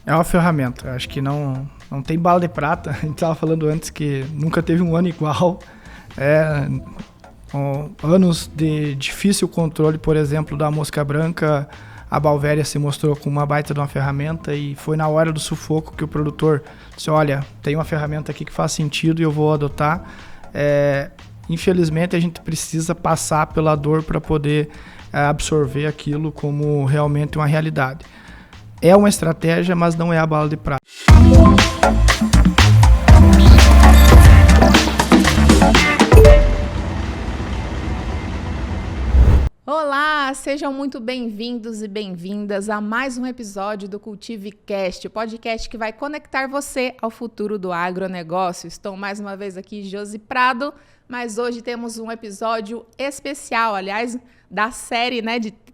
É uma ferramenta. Eu acho que não tem bala de prata. A gente estava falando antes que nunca teve um ano igual. Anos de difícil controle, por exemplo, da mosca branca. A Balvéria se mostrou com uma baita de uma ferramenta e foi na hora do sufoco que o produtor disse, olha, tem uma ferramenta aqui que faz sentido e eu vou adotar. Infelizmente, a gente precisa passar pela dor para poder absorver aquilo como realmente uma realidade. É uma estratégia, mas não é a bala de prata. Olá, sejam muito bem-vindos e bem-vindas a mais um episódio do CultiveCast, o podcast que vai conectar você ao futuro do agronegócio. Estou mais uma vez aqui, Josi Prado, mas hoje temos um episódio especial, aliás, da série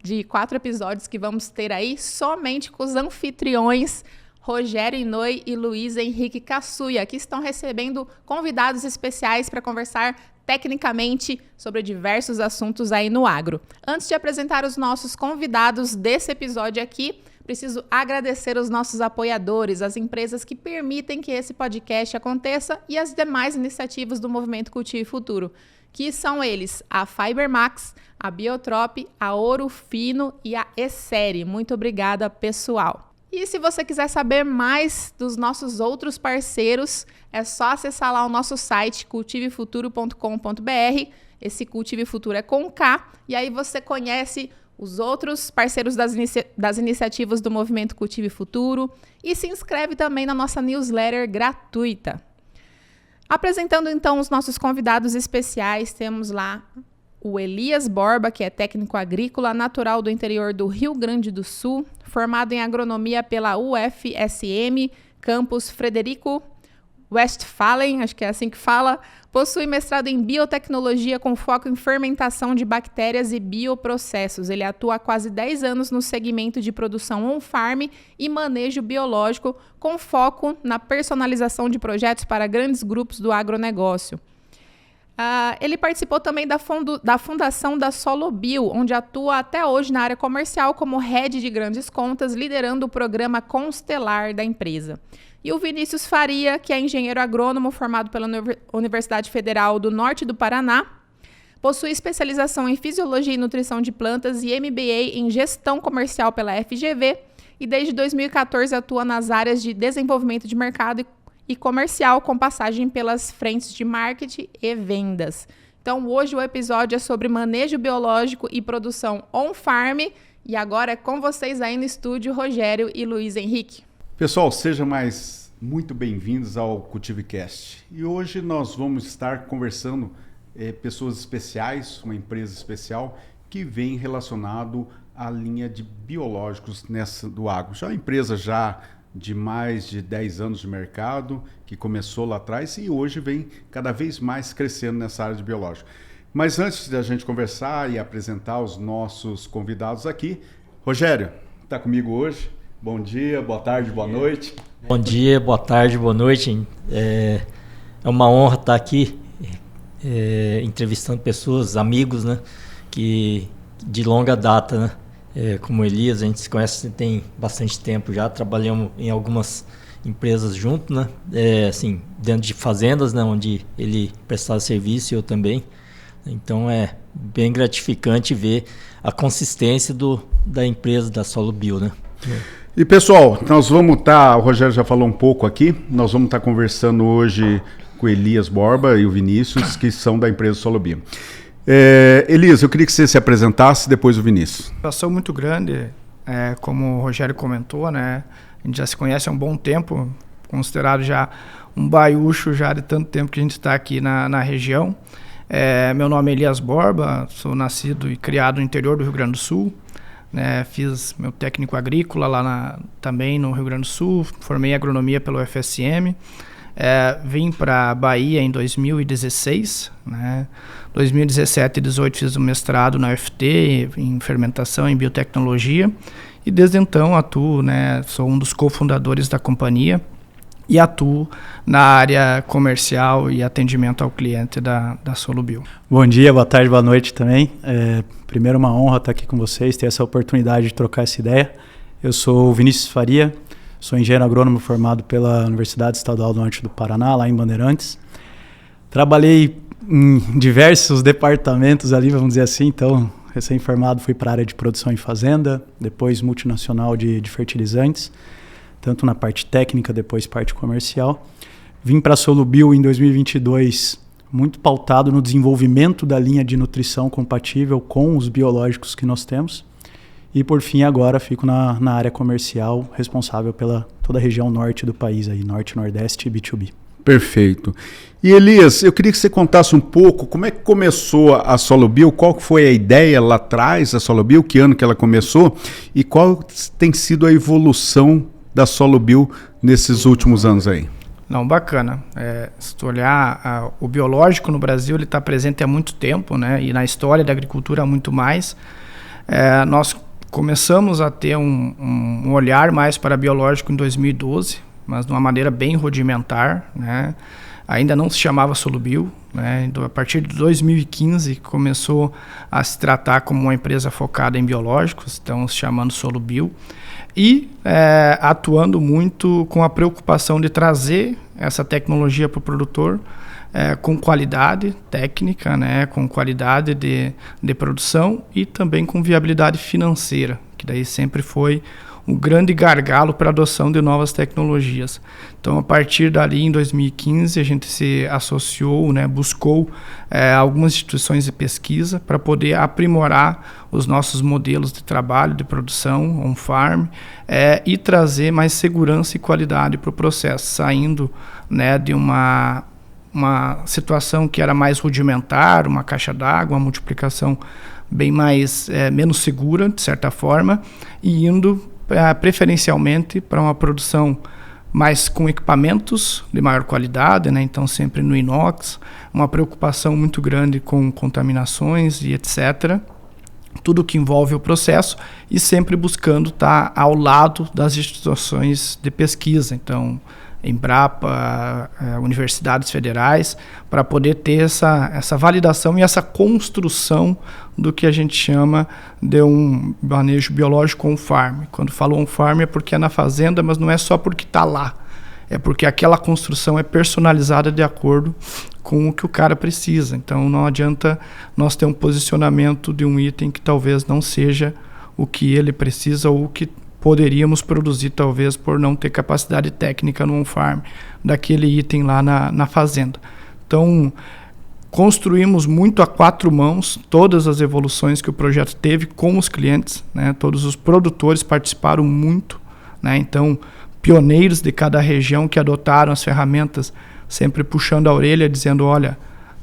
de 4 episódios que vamos ter aí somente com os anfitriões Rogério Inouye e Luiz Henrique Cassuia, que estão recebendo convidados especiais para conversar tecnicamente sobre diversos assuntos aí no agro. Antes de apresentar os nossos convidados desse episódio aqui, preciso agradecer os nossos apoiadores, as empresas que permitem que esse podcast aconteça e as demais iniciativas do Movimento Cultive Futuro, que são eles a Fibermax, a Biotrop, a Ouro Fino e a Essere. Muito obrigada, pessoal. E se você quiser saber mais dos nossos outros parceiros, é só acessar lá o nosso site cultivefuturo.com.br. Esse Cultive Futuro é com K, e aí você conhece os outros parceiros das iniciativas do Movimento Cultive Futuro e se inscreve também na nossa newsletter gratuita. Apresentando então os nossos convidados especiais, temos lá o Elias Borba, que é técnico agrícola natural do interior do Rio Grande do Sul, formado em agronomia pela UFSM, campus Frederico Westphalen, acho que é assim que fala, possui mestrado em biotecnologia com foco em fermentação de bactérias e bioprocessos. Ele atua há quase 10 anos no segmento de produção on-farm e manejo biológico, com foco na personalização de projetos para grandes grupos do agronegócio. Ele participou também da fundação da SoloBio, onde atua até hoje na área comercial como head de grandes contas, liderando o programa Constelar da empresa. E o Vinícius Faria, que é engenheiro agrônomo formado pela Universidade Federal do Norte do Paraná, possui especialização em Fisiologia e Nutrição de Plantas e MBA em Gestão Comercial pela FGV e desde 2014 atua nas áreas de desenvolvimento de mercado e comercial, com passagem pelas frentes de marketing e vendas. Então, hoje o episódio é sobre manejo biológico e produção on-farm. E agora é com vocês aí no estúdio, Rogério e Luiz Henrique. Pessoal, sejam muito bem-vindos ao CultiveCast. E hoje nós vamos estar conversando pessoas especiais, uma empresa especial que vem relacionado à linha de biológicos do agro. Já a empresa de mais de 10 anos de mercado, que começou lá atrás e hoje vem cada vez mais crescendo nessa área de biológico. Mas antes da gente conversar e apresentar os nossos convidados aqui, Rogério, está comigo hoje. Bom dia, boa tarde, boa noite. Bom dia, boa tarde, boa noite. É uma honra estar aqui entrevistando pessoas, amigos, né, que de longa data, né? Como o Elias, a gente se conhece tem bastante tempo já, trabalhamos em algumas empresas juntos, né? Assim, dentro de fazendas, né? Onde ele prestava serviço e eu também. Então é bem gratificante ver a consistência da empresa da SoloBio, né? E pessoal, nós vamos o Rogério já falou um pouco aqui, nós vamos estar conversando hoje com o Elias Borba e o Vinícius, que são da empresa SoloBio. Elias, eu queria que você se apresentasse, depois o Vinícius. Situação muito grande, como o Rogério comentou, né? A gente já se conhece há um bom tempo, considerado já um baiúcho já de tanto tempo que a gente está aqui na região. Meu nome é Elias Borba, sou nascido e criado no interior do Rio Grande do Sul, né? Fiz meu técnico agrícola lá também no Rio Grande do Sul, formei agronomia pelo UFSM. Vim para a Bahia em 2016, né? 2017 e 2018 fiz um mestrado na UFT em fermentação em biotecnologia e desde então atuo, né? Sou um dos cofundadores da companhia e atuo na área comercial e atendimento ao cliente da SoloBio. Bom dia, boa tarde, boa noite também. Primeiro, uma honra estar aqui com vocês, ter essa oportunidade de trocar essa ideia. Eu sou o Vinícius Faria, Sou engenheiro agrônomo formado pela Universidade Estadual do Norte do Paraná, lá em Bandeirantes. Trabalhei em diversos departamentos ali, vamos dizer assim. Então, recém-formado, fui para a área de produção em fazenda, depois multinacional de fertilizantes, tanto na parte técnica, depois parte comercial. Vim para a Solubio em 2022, muito pautado no desenvolvimento da linha de nutrição compatível com os biológicos que nós temos. E, por fim, agora fico na área comercial, responsável pela toda a região norte do país, aí, norte, nordeste e B2B. Perfeito. E Elias, eu queria que você contasse um pouco como é que começou a Solubio, qual foi a ideia lá atrás da Solubio, que ano que ela começou e qual tem sido a evolução da Solubio nesses últimos anos aí. Não, bacana. Se tu olhar, o biológico no Brasil ele está presente há muito tempo, né? E na história da agricultura há muito mais. Nós começamos a ter um olhar mais para biológico em 2012, mas de uma maneira bem rudimentar, né? Ainda não se chamava Solubio, né? Então, a partir de 2015 começou a se tratar como uma empresa focada em biológicos, então se chamando Solubio, e atuando muito com a preocupação de trazer essa tecnologia para o produtor com qualidade técnica, né? Com qualidade de produção e também com viabilidade financeira, que daí sempre foi um grande gargalo para a adoção de novas tecnologias. Então, a partir dali, em 2015, a gente se associou, né, buscou algumas instituições de pesquisa para poder aprimorar os nossos modelos de trabalho, de produção, on-farm, e trazer mais segurança e qualidade para o processo, saindo, né, de uma situação que era mais rudimentar, uma caixa d'água, uma multiplicação bem mais menos segura, de certa forma, e indo preferencialmente para uma produção mais com equipamentos de maior qualidade, né? Então sempre no inox, uma preocupação muito grande com contaminações e etc. Tudo que envolve o processo e sempre buscando estar ao lado das instituições de pesquisa, então Embrapa, universidades federais, para poder ter essa validação e essa construção do que a gente chama de um manejo biológico on-farm. Quando falo on-farm é porque é na fazenda, mas não é só porque está lá. É porque aquela construção é personalizada de acordo com o que o cara precisa. Então não adianta nós ter um posicionamento de um item que talvez não seja o que ele precisa ou o que poderíamos produzir, talvez, por não ter capacidade técnica no on-farm daquele item lá na fazenda. Então, construímos muito a 4 mãos todas as evoluções que o projeto teve com os clientes, né? Todos os produtores participaram muito, né? Então, pioneiros de cada região que adotaram as ferramentas, sempre puxando a orelha, dizendo, olha,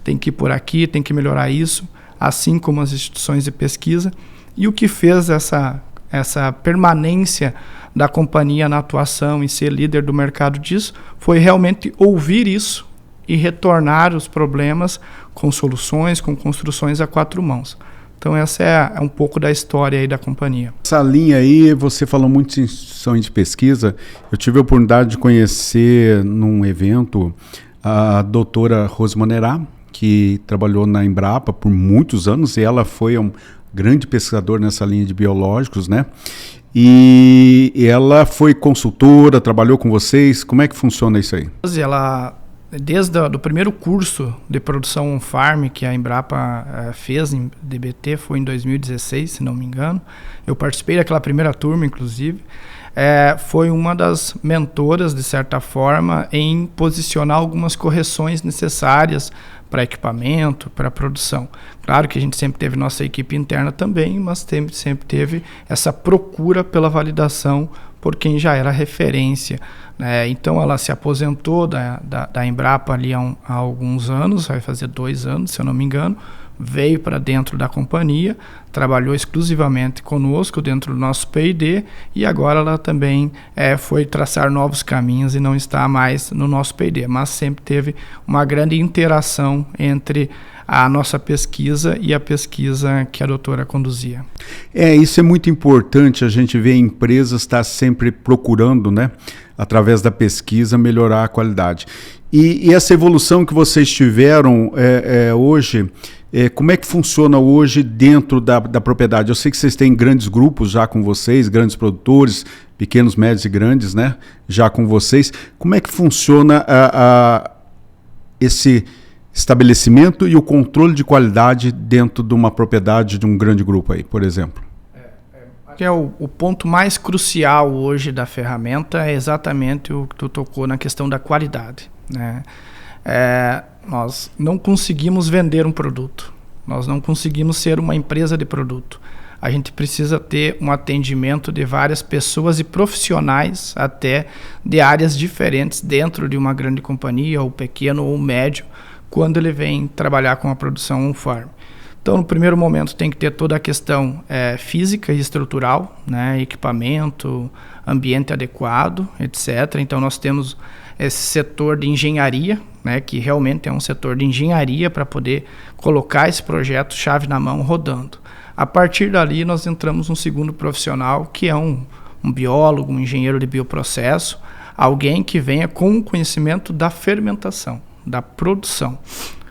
tem que ir por aqui, tem que melhorar isso, assim como as instituições de pesquisa. E o que fez essa permanência da companhia na atuação e ser líder do mercado disso, foi realmente ouvir isso e retornar os problemas com soluções, com construções a 4 mãos. Então essa é um pouco da história aí da companhia. Essa linha aí, você falou muito em instituições de pesquisa, eu tive a oportunidade de conhecer num evento a doutora Rosmanerá, que trabalhou na Embrapa por muitos anos, e ela foi um grande pesquisador nessa linha de biológicos, né? E ela foi consultora, trabalhou com vocês. Como é que funciona isso aí? Ela, desde o primeiro curso de produção on-farm que a Embrapa fez em DBT, foi em 2016, se não me engano. Eu participei daquela primeira turma, inclusive. Foi uma das mentoras, de certa forma, em posicionar algumas correções necessárias para equipamento, para produção. Claro que a gente sempre teve nossa equipe interna também, mas sempre teve essa procura pela validação por quem já era referência. Então ela se aposentou da Embrapa ali há alguns anos, vai fazer 2 anos, se eu não me engano, veio para dentro da companhia, trabalhou exclusivamente conosco dentro do nosso P&D e agora ela também foi traçar novos caminhos e não está mais no nosso P&D, mas sempre teve uma grande interação entre a nossa pesquisa e a pesquisa que a doutora conduzia. Isso é muito importante, a gente vê empresas estar sempre procurando, né, através da pesquisa, melhorar a qualidade. E essa evolução que vocês tiveram hoje, Como é que funciona hoje dentro da propriedade? Eu sei que vocês têm grandes grupos já com vocês, grandes produtores, pequenos, médios e grandes, né? Já com vocês. Como é que funciona esse estabelecimento e o controle de qualidade dentro de uma propriedade de um grande grupo aí, por exemplo? Que é o ponto mais crucial hoje da ferramenta é exatamente o que tu tocou na questão da qualidade, né? Nós não conseguimos vender um produto, nós não conseguimos ser uma empresa de produto. A gente precisa ter um atendimento de várias pessoas e profissionais até de áreas diferentes dentro de uma grande companhia, ou pequeno ou médio, quando ele vem trabalhar com a produção on-farm. Então, no primeiro momento, tem que ter toda a questão física e estrutural, né? Equipamento, ambiente adequado, etc. Então, nós temos esse setor de engenharia, né? Que realmente é um setor de engenharia para poder colocar esse projeto chave na mão rodando. A partir dali, nós entramos num segundo profissional, que é um biólogo, um engenheiro de bioprocesso, alguém que venha com o conhecimento da fermentação, da produção.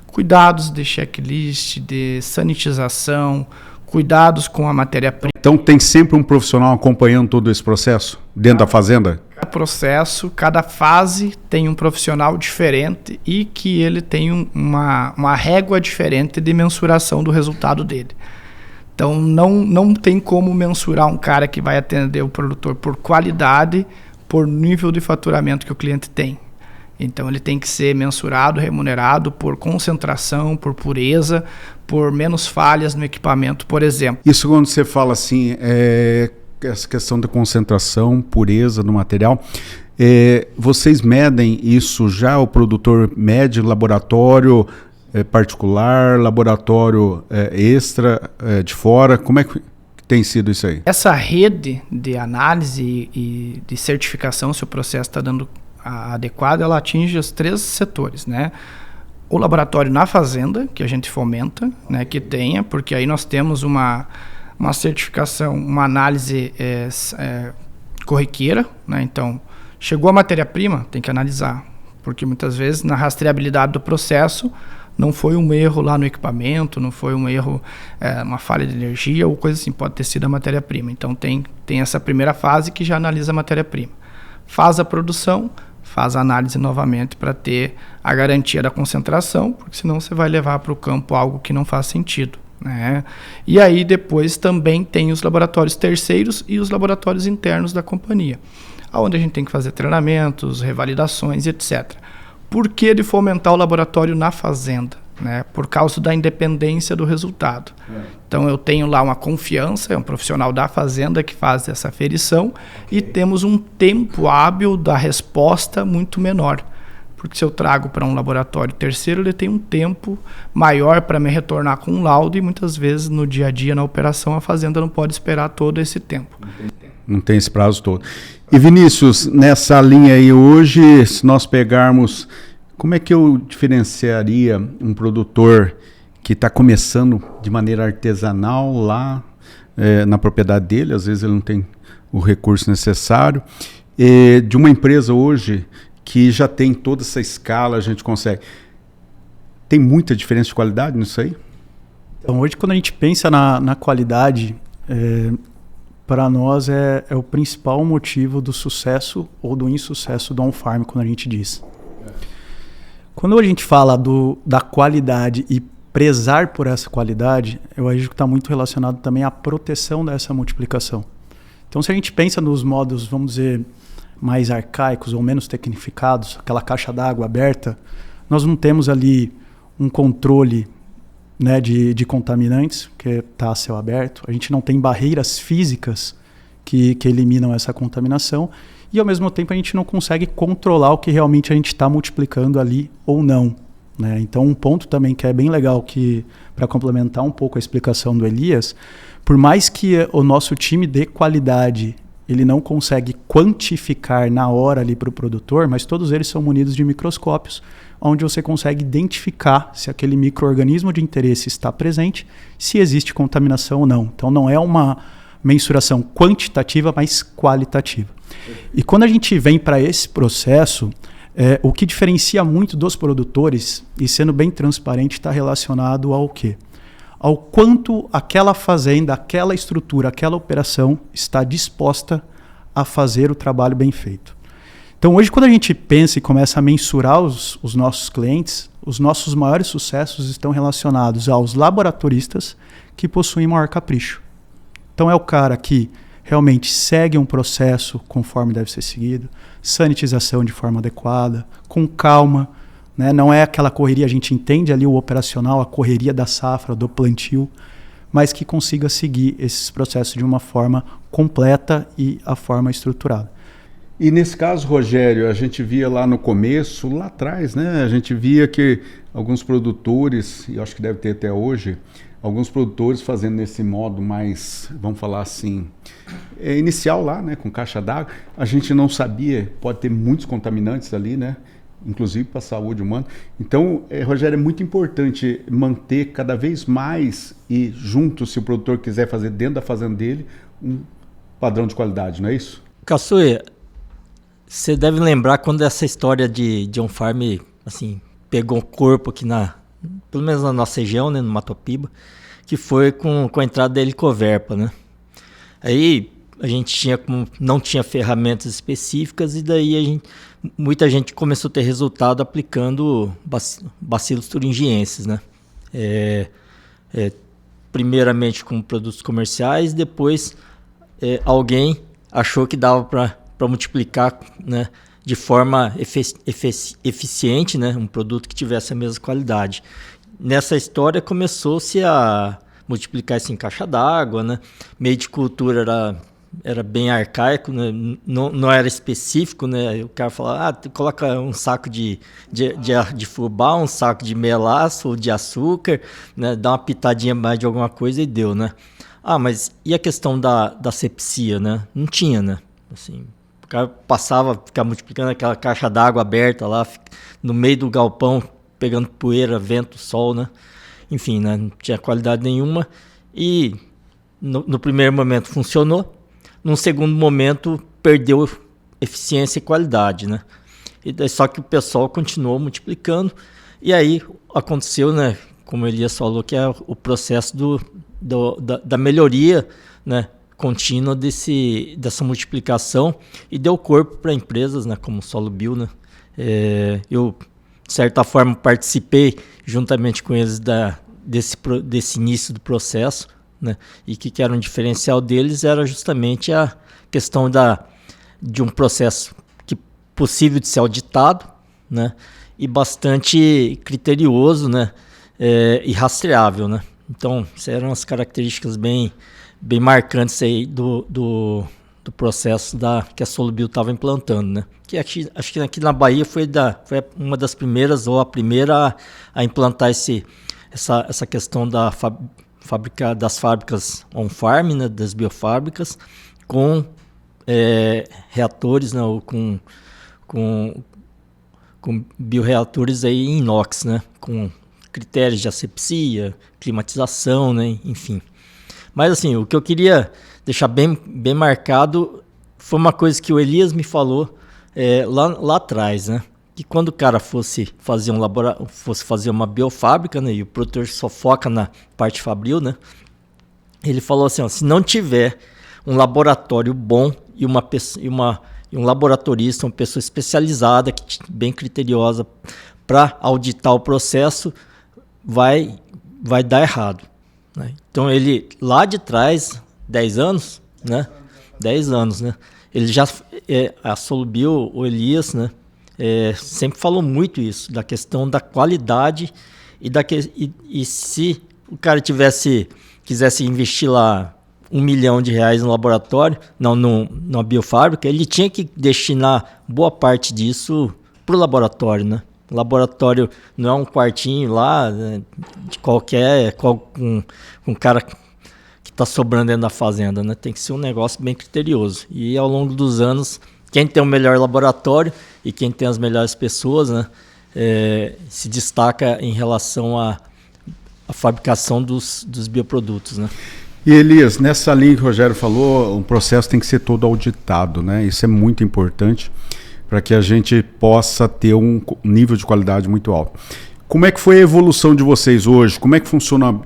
Cuidados de checklist, de sanitização, cuidados com a matéria-prima. Então tem sempre um profissional acompanhando todo esse processo dentro da fazenda? Cada processo, cada fase tem um profissional diferente e que ele tem uma régua diferente de mensuração do resultado dele. Então não tem como mensurar um cara que vai atender o produtor por qualidade, por nível de faturamento que o cliente tem. Então ele tem que ser mensurado, remunerado por concentração, por pureza, por menos falhas no equipamento, por exemplo. Isso quando você fala assim, essa questão da concentração, pureza no material, vocês medem isso já? O produtor mede laboratório particular, laboratório extra de fora? Como é que tem sido isso aí? Essa rede de análise e de certificação, se o processo está dando adequado, ela atinge os 3 setores, né? O laboratório na fazenda, que a gente fomenta, né, que tenha, porque aí nós temos uma certificação, uma análise corriqueira, né? Então, chegou a matéria-prima, tem que analisar, porque muitas vezes na rastreabilidade do processo não foi um erro lá no equipamento, não foi um erro, uma falha de energia ou coisa assim, pode ter sido a matéria-prima. Então tem essa primeira fase que já analisa a matéria-prima. Faz a produção, faz a análise novamente para ter a garantia da concentração, porque senão você vai levar para o campo algo que não faz sentido, né? E aí depois também tem os laboratórios terceiros e os laboratórios internos da companhia, onde a gente tem que fazer treinamentos, revalidações, etc. Por que de fomentar o laboratório na fazenda? Né? Por causa da independência do resultado. Então eu tenho lá uma confiança, é um profissional da fazenda que faz essa aferição, e temos um tempo hábil da resposta muito menor. Porque se eu trago para um laboratório terceiro, ele tem um tempo maior para me retornar com um laudo, e muitas vezes no dia a dia, na operação, a fazenda não pode esperar todo esse tempo. Não tem esse prazo todo. E Vinícius, nessa linha aí hoje, se nós pegarmos, como é que eu diferenciaria um produtor que está começando de maneira artesanal lá na propriedade dele, às vezes ele não tem o recurso necessário, de uma empresa hoje que já tem toda essa escala, a gente consegue. Tem muita diferença de qualidade nisso aí? Então hoje quando a gente pensa na qualidade, para nós é o principal motivo do sucesso ou do insucesso do on-farm, quando a gente diz. Quando a gente fala da qualidade e prezar por essa qualidade, eu acho que está muito relacionado também à proteção dessa multiplicação. Então, se a gente pensa nos modos, vamos dizer, mais arcaicos ou menos tecnificados, aquela caixa d'água aberta, nós não temos ali um controle, né, de contaminantes, que está a céu aberto. A gente não tem barreiras físicas que eliminam essa contaminação. E, ao mesmo tempo, a gente não consegue controlar o que realmente a gente está multiplicando ali ou não, né? Então, um ponto também que é bem legal, que para complementar um pouco a explicação do Elias, por mais que o nosso time de qualidade ele não consegue quantificar na hora ali para o produtor, mas todos eles são munidos de microscópios, onde você consegue identificar se aquele micro-organismo de interesse está presente, se existe contaminação ou não. Então, não é uma mensuração quantitativa, mas qualitativa. E quando a gente vem para esse processo, o que diferencia muito dos produtores, e sendo bem transparente, está relacionado ao quê? ao quanto aquela fazenda, aquela estrutura, aquela operação está disposta a fazer o trabalho bem feito. Então hoje, quando a gente pensa e começa a mensurar os nossos clientes, os nossos maiores sucessos estão relacionados aos laboratoristas que possuem maior capricho. Então é o cara que realmente segue um processo conforme deve ser seguido, sanitização de forma adequada, com calma, né? Não é aquela correria, a gente entende ali o operacional, a correria da safra, do plantio, mas que consiga seguir esses processos de uma forma completa e a forma estruturada. E nesse caso, Rogério, a gente via lá no começo, lá atrás, né? A gente via que alguns produtores, e eu acho que deve ter até hoje, alguns produtores fazendo nesse modo mais, vamos falar assim, inicial lá, né? Com caixa d'água. A gente não sabia, pode ter muitos contaminantes ali, né? Inclusive para a saúde humana. Então, Rogério, é muito importante manter cada vez mais e junto, se o produtor quiser fazer dentro da fazenda dele, um padrão de qualidade, não é isso? Caçuia, você deve lembrar quando essa história de On Farm, assim, pegou corpo aqui pelo menos na nossa região, né, no Matopiba, que foi com a entrada da Helicoverpa, né? Aí a gente não tinha ferramentas específicas e daí muita gente começou a ter resultado aplicando bacilos thuringienses, né? Primeiramente com produtos comerciais, depois alguém achou que dava para multiplicar, né, de forma eficiente, né, um produto que tivesse a mesma qualidade. Nessa história começou-se a multiplicar isso em caixa d'água, né? Meio de cultura era bem arcaico, né? Não era específico, né? O cara falava, coloca um saco de fubá, um saco de melaço ou de açúcar, né? Dá uma pitadinha mais de alguma coisa e deu, né? Mas e a questão da asepsia, né? Não tinha, né? Assim, o cara ficava multiplicando aquela caixa d'água aberta lá, no meio do galpão, pegando poeira, vento, sol, né? Enfim, né? Não tinha qualidade nenhuma e no primeiro momento funcionou, num segundo momento perdeu eficiência e qualidade, né? Só que o pessoal continuou multiplicando e aí aconteceu, né? Como o Elias falou, que é o processo da melhoria, né, contínua dessa multiplicação e deu corpo para empresas, né, como o SoloBio, né? Eu, de certa forma, participei juntamente com eles desse início do processo, né? E que era um diferencial deles era justamente a questão de um processo possível de ser auditado, né? E bastante criterioso, né? E rastreável, né? Então, essas eram as características bem marcantes aí do processo que a SoloBio estava implantando, né? Que acho que aqui na Bahia foi uma das primeiras ou a primeira a implantar essa questão das fábricas on-farm, né? Das biofábricas, com reatores, né? Ou com bioreatores aí em inox, né? Com critérios de asepsia, climatização, né? Enfim. Mas assim, o que eu queria deixar bem marcado foi uma coisa que o Elias me falou lá atrás, né? Que quando o cara fosse fazer uma biofábrica, né? E o produtor só foca na parte fabril, né? Ele falou assim, se não tiver um laboratório bom e um laboratorista, uma pessoa especializada, bem criteriosa para auditar o processo, vai dar errado, né? Então ele lá de trás, 10 anos, né? 10 anos, né? Ele já a SoloBio, o Elias, né? Sempre falou muito isso, da questão da qualidade e se o cara quisesse investir lá R$1 milhão no laboratório, numa biofábrica, ele tinha que destinar boa parte disso para o laboratório, né? O laboratório não é um quartinho lá, né, de com um cara que está sobrando dentro da fazenda, né? Tem que ser um negócio bem criterioso. E ao longo dos anos, quem tem o melhor laboratório e quem tem as melhores pessoas, né, se destaca em relação à fabricação dos bioprodutos, né? E Elias, nessa linha que o Rogério falou, o processo tem que ser todo auditado, né? Isso é muito importante para que a gente possa ter um nível de qualidade muito alto. Como é que foi a evolução de vocês hoje? Como é que funciona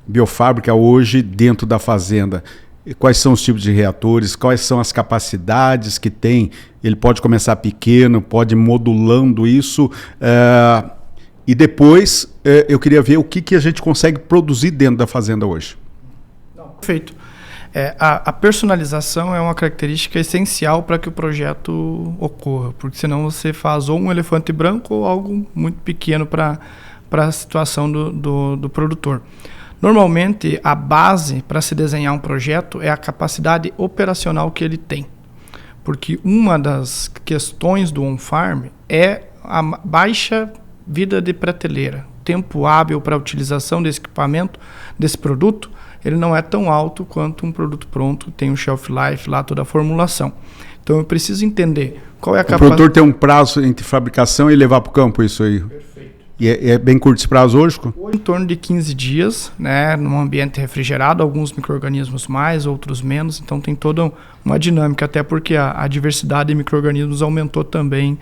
biofábrica hoje dentro da fazenda? Quais são os tipos de reatores? Quais são as capacidades que tem? Ele pode começar pequeno, pode ir modulando isso. E depois eu queria ver o que a gente consegue produzir dentro da fazenda hoje. Perfeito. A personalização é uma característica essencial para que o projeto ocorra, porque senão você faz ou um elefante branco ou algo muito pequeno para a situação do produtor. Normalmente, a base para se desenhar um projeto é a capacidade operacional que ele tem, porque uma das questões do on-farm é a baixa vida de prateleira. O tempo hábil para a utilização desse equipamento, desse produto, ele não é tão alto quanto um produto pronto, tem um shelf life lá, toda a formulação. Então eu preciso entender qual é a capacidade. O produtor tem um prazo entre fabricação e levar para o campo, isso aí? Perfeito. E é bem curto esse prazo hoje? Em torno de 15 dias, né, num ambiente refrigerado, alguns micro-organismos mais, outros menos, então tem toda uma dinâmica, até porque a diversidade de micro-organismos aumentou também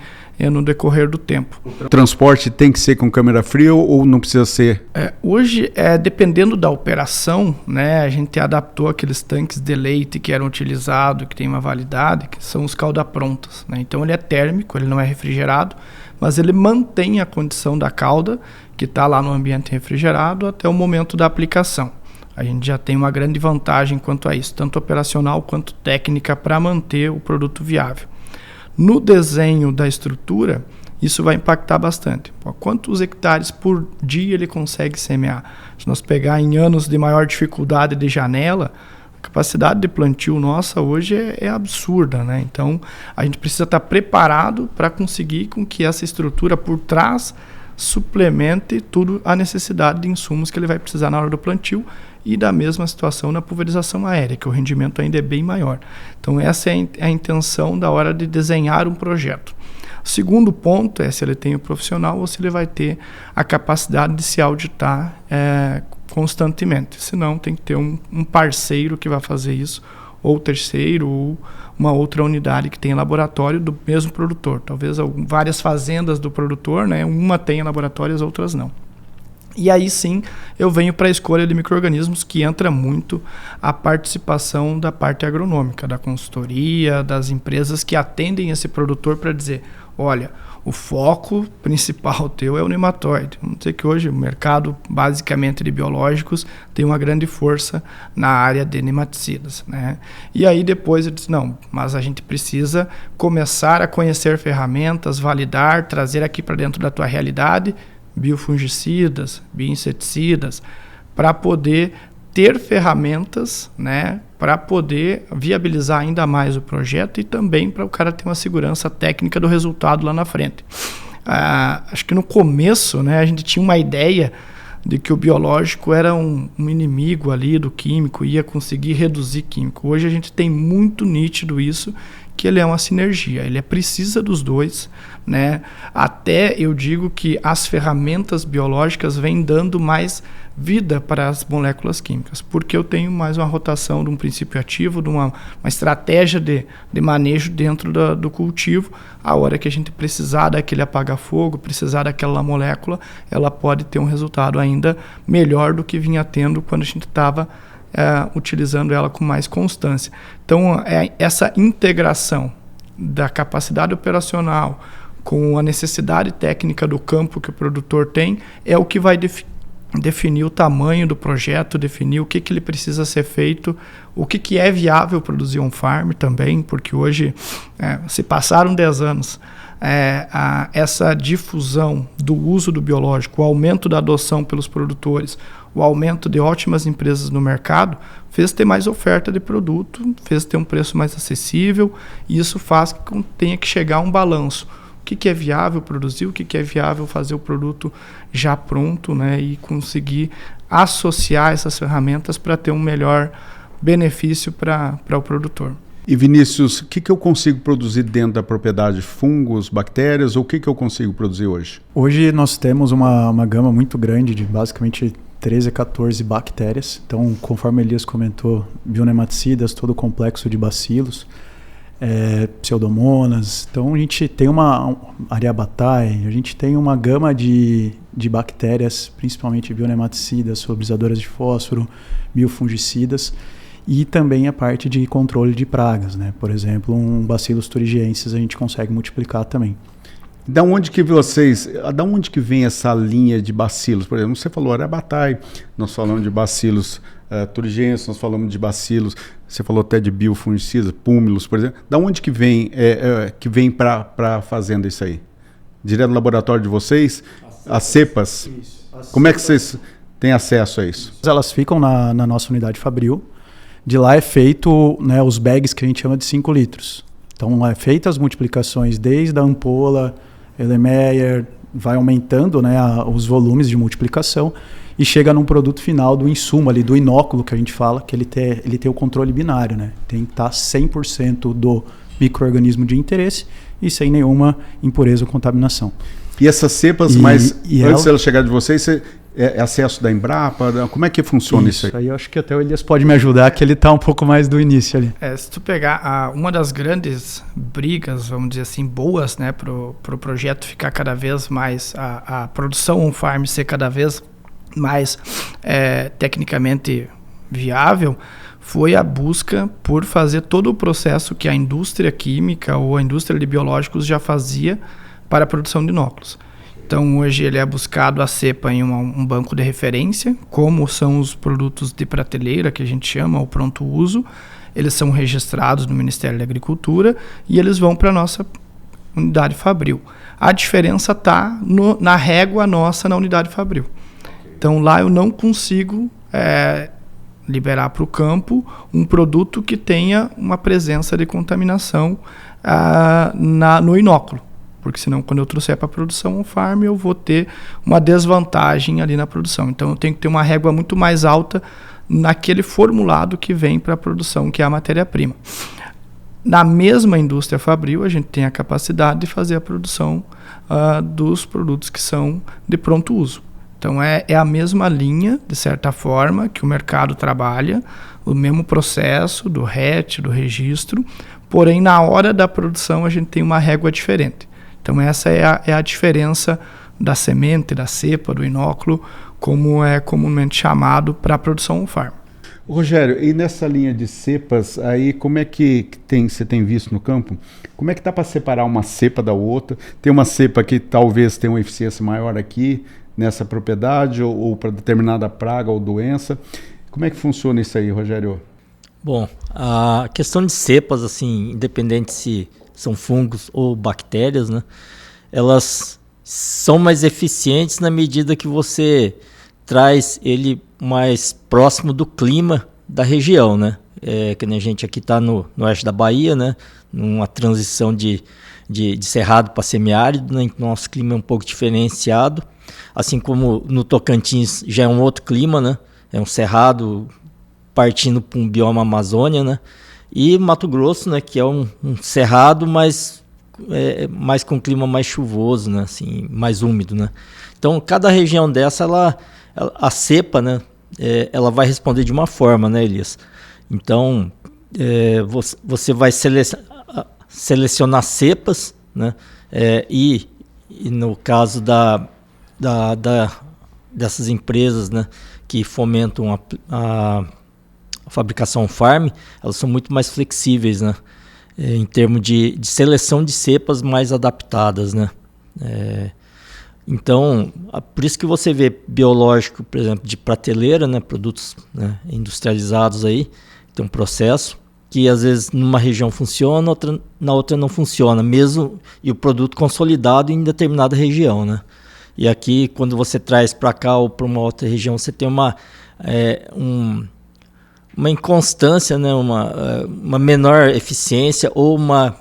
no decorrer do tempo. O transporte tem que ser com câmera fria ou não precisa ser? Hoje, dependendo da operação, né, a gente adaptou aqueles tanques de leite que eram utilizados, que tem uma validade, que são os calda-prontas, né? Então ele é térmico, ele não é refrigerado, mas ele mantém a condição da calda, que está lá no ambiente refrigerado, até o momento da aplicação. A gente já tem uma grande vantagem quanto a isso, tanto operacional quanto técnica, para manter o produto viável. No desenho da estrutura, isso vai impactar bastante. Quantos hectares por dia ele consegue semear? Se nós pegar em anos de maior dificuldade de janela, a capacidade de plantio nossa hoje é absurda, né? Então, a gente precisa estar preparado para conseguir com que essa estrutura por trás suplemente tudo a necessidade de insumos que ele vai precisar na hora do plantio, e da mesma situação na pulverização aérea, que o rendimento ainda é bem maior. Então essa é a intenção da hora de desenhar um projeto. O segundo ponto é se ele tem o profissional ou se ele vai ter a capacidade de se auditar constantemente. Senão tem que ter um parceiro que vai fazer isso, ou terceiro, ou uma outra unidade que tem laboratório do mesmo produtor. Talvez várias fazendas do produtor, né? Uma tenha laboratório, as outras não. E aí sim, eu venho para a escolha de micro-organismos, que entra muito a participação da parte agronômica, da consultoria, das empresas que atendem esse produtor para dizer, olha, o foco principal teu é o nematóide. Vamos dizer que hoje o mercado, basicamente de biológicos, tem uma grande força na área de nematicidas, né? E aí depois eu disse, não, mas a gente precisa começar a conhecer ferramentas, validar, trazer aqui para dentro da tua realidade, biofungicidas, bioinseticidas, para poder ter ferramentas, né, para poder viabilizar ainda mais o projeto e também para o cara ter uma segurança técnica do resultado lá na frente. Acho que no começo, né, a gente tinha uma ideia de que o biológico era um inimigo ali do químico, ia conseguir reduzir químico. Hoje a gente tem muito nítido isso, que ele é uma sinergia, ele precisa dos dois, né? Até eu digo que as ferramentas biológicas vêm dando mais vida para as moléculas químicas, porque eu tenho mais uma rotação de um princípio ativo, de uma estratégia de manejo dentro do cultivo. A hora que a gente precisar daquele apaga-fogo, precisar daquela molécula, ela pode ter um resultado ainda melhor do que vinha tendo quando a gente estava utilizando ela com mais constância. Então, essa integração da capacidade operacional com a necessidade técnica do campo que o produtor tem é o que vai definir o tamanho do projeto, definir o que ele precisa ser feito, o que é viável produzir on-farm também, porque hoje, se passaram 10 anos, essa difusão do uso do biológico, o aumento da adoção pelos produtores, o aumento de ótimas empresas no mercado, fez ter mais oferta de produto, fez ter um preço mais acessível, e isso faz que tenha que chegar a um balanço. O que é viável produzir, o que é viável fazer o produto já pronto, né, e conseguir associar essas ferramentas para ter um melhor benefício para o produtor. E Vinícius, o que eu consigo produzir dentro da propriedade? Fungos, bactérias, ou o que eu consigo produzir hoje? Hoje nós temos uma gama muito grande de basicamente 13 a 14 bactérias. Então, conforme Elias comentou, bionematicidas, todo o complexo de bacilos. Pseudomonas. Então a gente tem uma Ariabatae, a gente tem uma gama de bactérias, principalmente bionematicidas, solubilizadoras de fósforo, biofungicidas, e também a parte de controle de pragas, né? Por exemplo, um Bacillus thuringiensis a gente consegue multiplicar também. Da onde que vem essa linha de bacilos? Por exemplo, você falou Ariabatae, nós falamos de Bacillus thuringiensis, nós falamos de bacilos, você falou até de biofungicidas, púmilos, por exemplo. Da onde que vem para a fazenda isso aí? Direto do laboratório de vocês? As cepas? Isso. Como é que vocês têm acesso a isso? Elas ficam na nossa unidade fabril. De lá é feito, né, os bags que a gente chama de 5 litros. Então é feita as multiplicações desde a ampola, Erlenmeyer, vai aumentando, né, os volumes de multiplicação e chega num produto final do insumo ali, do inóculo que a gente fala, que ele tem o controle binário, né? Tem que estar 100% do micro-organismo de interesse e sem nenhuma impureza ou contaminação. E essas cepas, antes de ela chegar de vocês, é acesso da Embrapa? Como é que funciona isso aí? Isso aí eu acho que até o Elias pode me ajudar, que ele está um pouco mais do início ali. Se tu pegar uma das grandes brigas, vamos dizer assim, boas, né, pro projeto ficar cada vez mais, a produção on-farm ser cada vez mais tecnicamente viável, foi a busca por fazer todo o processo que a indústria química ou a indústria de biológicos já fazia para a produção de inóculos. Então, hoje ele é buscado a cepa em um banco de referência, como são os produtos de prateleira, que a gente chama, o pronto uso. Eles são registrados no Ministério da Agricultura e eles vão para a nossa unidade fabril. A diferença está na régua nossa na unidade fabril. Então, lá eu não consigo liberar para o campo um produto que tenha uma presença de contaminação no inóculo. Porque senão, quando eu trouxer para a produção on-farm, eu vou ter uma desvantagem ali na produção. Então, eu tenho que ter uma régua muito mais alta naquele formulado que vem para a produção, que é a matéria-prima. Na mesma indústria fabril, a gente tem a capacidade de fazer a produção dos produtos que são de pronto uso. Então, é a mesma linha, de certa forma, que o mercado trabalha, o mesmo processo do RET, do registro, porém, na hora da produção, a gente tem uma régua diferente. Então, essa é a diferença da semente, da cepa, do inóculo, como é comumente chamado para a produção on-farm. Rogério, e nessa linha de cepas, aí como é que você tem visto no campo? Como é que está para separar uma cepa da outra? Tem uma cepa que talvez tenha uma eficiência maior aqui, nessa propriedade, ou para determinada praga ou doença. Como é que funciona isso aí, Rogério? Bom, a questão de cepas, assim, independente se são fungos ou bactérias, né, elas são mais eficientes na medida que você traz ele mais próximo do clima da região, né? Que nem a gente aqui está no oeste da Bahia, né? Numa transição de cerrado para semiárido, né? Nosso clima é um pouco diferenciado, assim como no Tocantins já é um outro clima, né? É um cerrado partindo para um bioma Amazônia, né? E Mato Grosso, né? Que é um cerrado, mas mais com clima mais chuvoso, né? Assim, mais úmido, né? Então, cada região dessa, a cepa, né? Ela vai responder de uma forma, né, Elias? Então, você vai selecionar cepas, né? E no caso dessas empresas, né, que fomentam a fabricação farm, elas são muito mais flexíveis, né? Em termos de seleção de cepas mais adaptadas, né? Então, por isso que você vê biológico, por exemplo, de prateleira, né, produtos, né, industrializados aí, tem um processo que às vezes numa região funciona, na outra não funciona, mesmo e o produto consolidado em determinada região, né? E aqui, quando você traz para cá ou para uma outra região, você tem uma inconstância, né, uma menor eficiência ou uma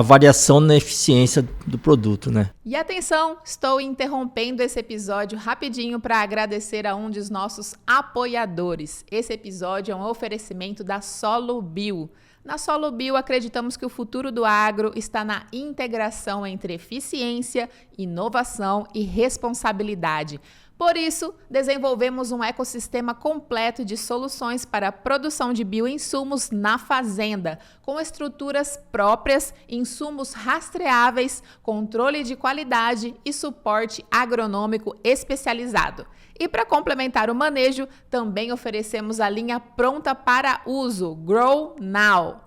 variação na eficiência do produto, né? E atenção, estou interrompendo esse episódio rapidinho para agradecer a um dos nossos apoiadores. Esse episódio é um oferecimento da SoloBio. Na SoloBio, acreditamos que o futuro do agro está na integração entre eficiência, inovação e responsabilidade. Por isso, desenvolvemos um ecossistema completo de soluções para a produção de bioinsumos na fazenda, com estruturas próprias, insumos rastreáveis, controle de qualidade e suporte agronômico especializado. E para complementar o manejo, também oferecemos a linha pronta para uso, Grow Now.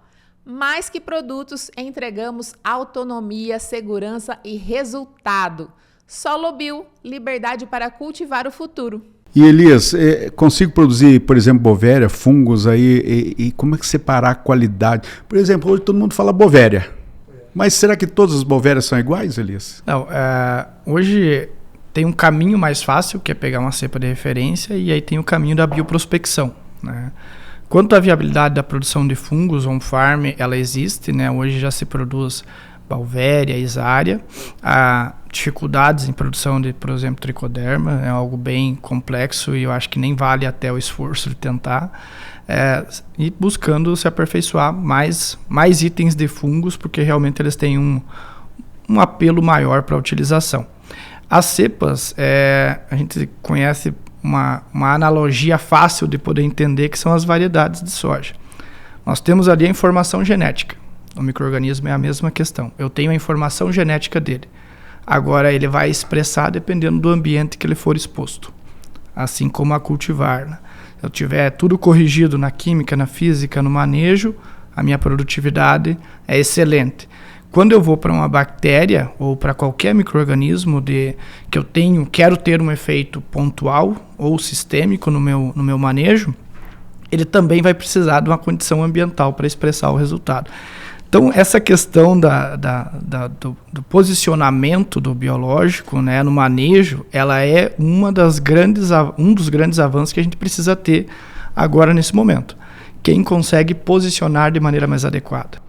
Mais que produtos, entregamos autonomia, segurança e resultado. SoloBio, liberdade para cultivar o futuro. E Elias, consigo produzir, por exemplo, bovéria, fungos aí, e como é que separar a qualidade? Por exemplo, hoje todo mundo fala bovéria, mas será que todas as bovérias são iguais, Elias? Não, hoje tem um caminho mais fácil, que é pegar uma cepa de referência, e aí tem o caminho da bioprospecção, né? Quanto à viabilidade da produção de fungos on-farm, ela existe, né? Hoje já se produz Balvéria, Isária. Há dificuldades em produção de, por exemplo, tricoderma, é algo bem complexo e eu acho que nem vale até o esforço de tentar. E buscando se aperfeiçoar mais itens de fungos, porque realmente eles têm um apelo maior para a utilização. As cepas, a gente conhece uma analogia fácil de poder entender, que são as variedades de soja. Nós temos ali a informação genética. O micro-organismo é a mesma questão. Eu tenho a informação genética dele. Agora ele vai expressar dependendo do ambiente que ele for exposto. Assim como a cultivar, né? Se eu tiver tudo corrigido na química, na física, no manejo, a minha produtividade é excelente. Quando eu vou para uma bactéria ou para qualquer micro-organismo que eu quero ter um efeito pontual ou sistêmico no meu manejo, ele também vai precisar de uma condição ambiental para expressar o resultado. Então, essa questão do posicionamento do biológico, né, no manejo, ela é um dos grandes avanços que a gente precisa ter agora nesse momento. Quem consegue posicionar de maneira mais adequada.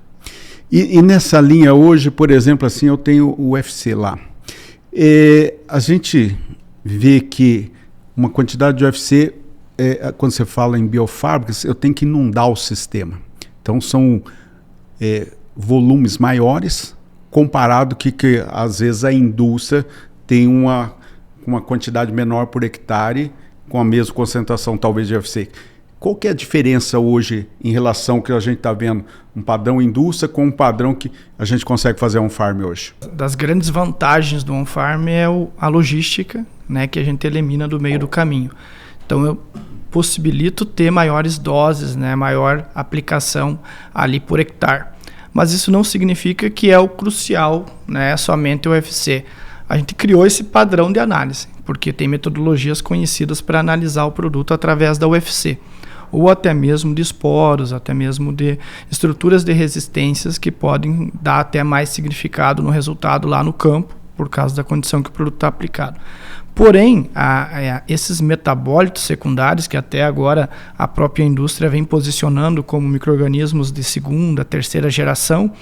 E nessa linha hoje, por exemplo, assim, eu tenho o UFC lá. A gente vê que uma quantidade de UFC, quando você fala em biofábricas, eu tenho que inundar o sistema. Então são volumes maiores, comparado que às vezes a indústria tem uma quantidade menor por hectare, com a mesma concentração talvez de UFC. Qual que é a diferença hoje em relação ao que a gente está vendo, um padrão indústria com um padrão que a gente consegue fazer on-farm hoje? Das grandes vantagens do on-farm é a logística, né, que a gente elimina do meio do caminho. Então eu possibilito ter maiores doses, né, maior aplicação ali por hectare. Mas isso não significa que é o crucial, né, somente o UFC. A gente criou esse padrão de análise, porque tem metodologias conhecidas para analisar o produto através da UFC. Ou até mesmo de esporos, até mesmo de estruturas de resistências que podem dar até mais significado no resultado lá no campo, por causa da condição que o produto está aplicado. Porém, esses metabólitos secundários, que até agora a própria indústria vem posicionando como micro-organismos de segunda, terceira geração,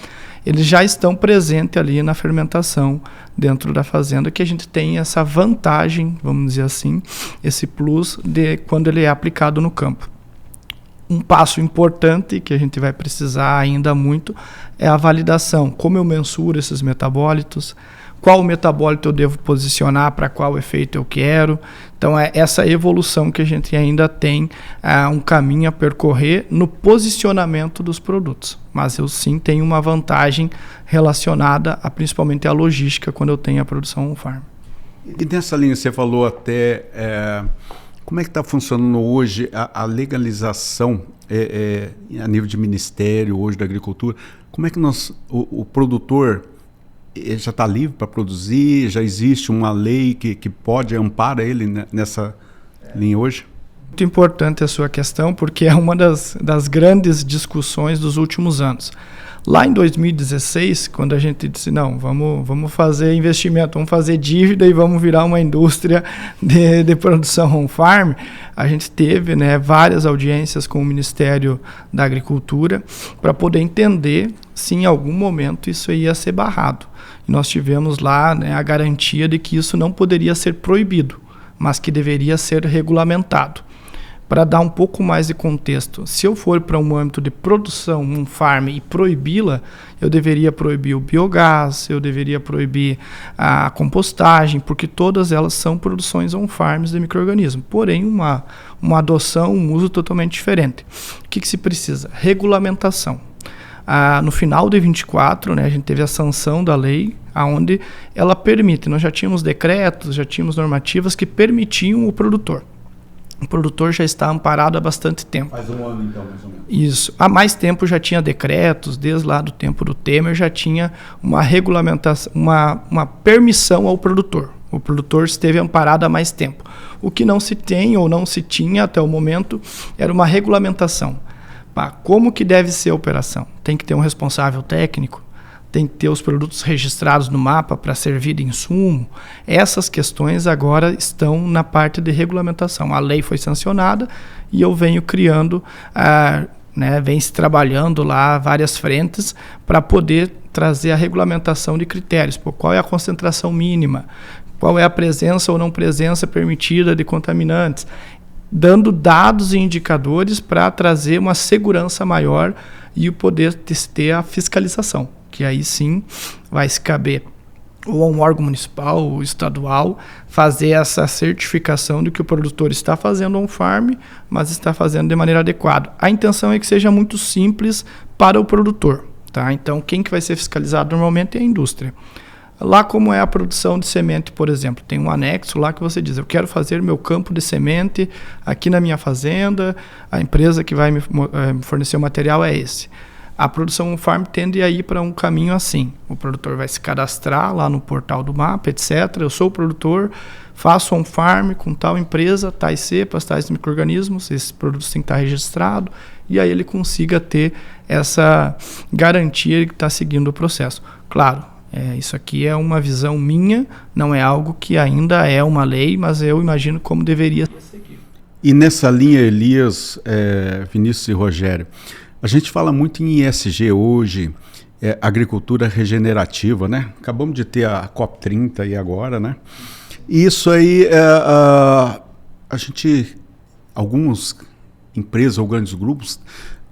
eles já estão presentes ali na fermentação dentro da fazenda, que a gente tem essa vantagem, vamos dizer assim, esse plus de quando ele é aplicado no campo. Um passo importante que a gente vai precisar ainda muito é a validação. Como eu mensuro esses metabólitos, qual metabólito eu devo posicionar para qual efeito eu quero. Então é essa evolução que a gente ainda tem um caminho a percorrer no posicionamento dos produtos. Mas eu sim tenho uma vantagem relacionada principalmente à logística quando eu tenho a produção on-farm. E nessa linha você falou até... como é que está funcionando hoje a legalização a nível de ministério hoje da agricultura? Como é que o produtor já está livre para produzir? Já existe uma lei que pode amparar ele nessa linha hoje? Muito importante a sua questão, porque é uma das grandes discussões dos últimos anos. Lá em 2016, quando a gente disse, não, vamos fazer investimento, vamos fazer dívida e vamos virar uma indústria de produção on-farm, a gente teve, né, várias audiências com o Ministério da Agricultura para poder entender se em algum momento isso ia ser barrado. E nós tivemos lá, né, a garantia de que isso não poderia ser proibido, mas que deveria ser regulamentado. para dar um pouco mais de contexto, se eu for para um âmbito de produção, um farm, e proibi-la, eu deveria proibir o biogás, eu deveria proibir a compostagem, porque todas elas são produções on-farms de micro-organismo. Porém, uma adoção, um uso totalmente diferente. O que se precisa? Regulamentação. No final de 24, né, a gente teve a sanção da lei, onde ela permite, nós já tínhamos decretos, já tínhamos normativas que permitiam o produtor. O produtor já está amparado há bastante tempo. Faz um ano, então, mais ou menos. Isso. Há mais tempo já tinha decretos, desde lá do tempo do Temer, já tinha uma regulamentação, uma permissão ao produtor. O produtor esteve amparado há mais tempo. O que não se tem ou não se tinha até o momento era uma regulamentação. Como que deve ser a operação? Tem que ter um responsável técnico, tem que ter os produtos registrados no mapa para servir de insumo. Essas questões agora estão na parte de regulamentação. A lei foi sancionada e eu venho criando, vem se trabalhando lá várias frentes para poder trazer a regulamentação de critérios. Qual é a concentração mínima? Qual é a presença ou não presença permitida de contaminantes? Dando dados e indicadores para trazer uma segurança maior e o poder ter a fiscalização, que aí sim vai se caber ou a um órgão municipal ou estadual fazer essa certificação de que o produtor está fazendo on-farm, mas está fazendo de maneira adequada. A intenção é que seja muito simples para o produtor, tá? Então, quem que vai ser fiscalizado normalmente é a indústria. Lá como é a produção de semente, por exemplo, tem um anexo lá que você diz, eu quero fazer meu campo de semente aqui na minha fazenda, a empresa que vai me fornecer o material é esse. A produção farm tende a ir para um caminho assim, o produtor vai se cadastrar lá no portal do mapa, etc. Eu sou o produtor, faço um farm com tal empresa, tais cepas, tais micro-organismos, esses produtos têm que estar registrados, e aí ele consiga ter essa garantia de que está seguindo o processo. Claro, isso aqui é uma visão minha, não é algo que ainda é uma lei, mas eu imagino como deveria ser. E nessa linha, Elias, Vinícius e Rogério, a gente fala muito em ESG hoje, agricultura regenerativa, né? Acabamos de ter a COP30 aí agora, né? E isso aí, algumas empresas ou grandes grupos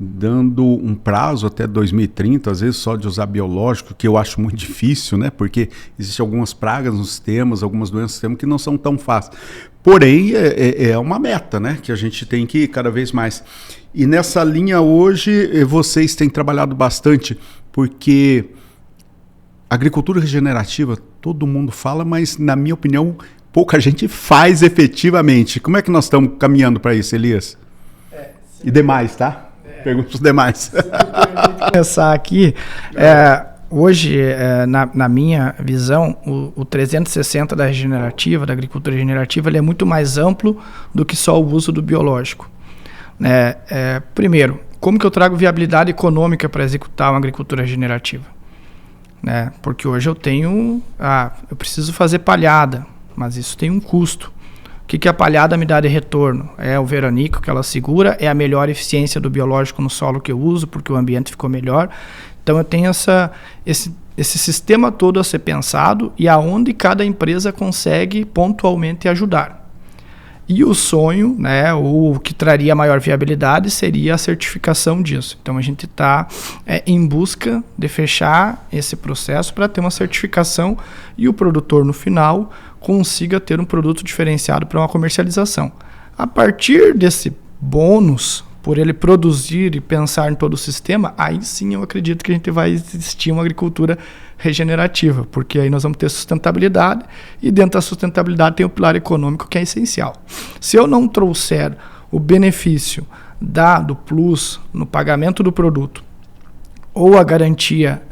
dando um prazo até 2030, às vezes só de usar biológico, que eu acho muito difícil, né? Porque existem algumas pragas nos sistemas, algumas doenças no sistema que não são tão fáceis. Porém, é uma meta, né? Que a gente tem que ir cada vez mais. E nessa linha hoje, vocês têm trabalhado bastante, porque agricultura regenerativa, todo mundo fala, mas na minha opinião, pouca gente faz efetivamente. Como é que nós estamos caminhando para isso, Elias? E demais, tá? Pergunta para os demais. Começar aqui, hoje, na minha visão, o 360 da regenerativa, da agricultura regenerativa, ele é muito mais amplo do que só o uso do biológico. Primeiro, como que eu trago viabilidade econômica para executar uma agricultura regenerativa? Porque hoje eu preciso fazer palhada, mas isso tem um custo. O que a palhada me dá de retorno? É o veranico que ela segura, é a melhor eficiência do biológico no solo que eu uso, porque o ambiente ficou melhor. Então eu tenho esse sistema todo a ser pensado e aonde cada empresa consegue pontualmente ajudar. E o sonho, o que traria maior viabilidade seria a certificação disso. Então a gente está em busca de fechar esse processo para ter uma certificação e o produtor no final consiga ter um produto diferenciado para uma comercialização. A partir desse bônus, por ele produzir e pensar em todo o sistema, aí sim eu acredito que a gente vai existir uma agricultura regenerativa, porque aí nós vamos ter sustentabilidade e dentro da sustentabilidade tem o pilar econômico que é essencial. Se eu não trouxer o benefício do plus no pagamento do produto ou a garantia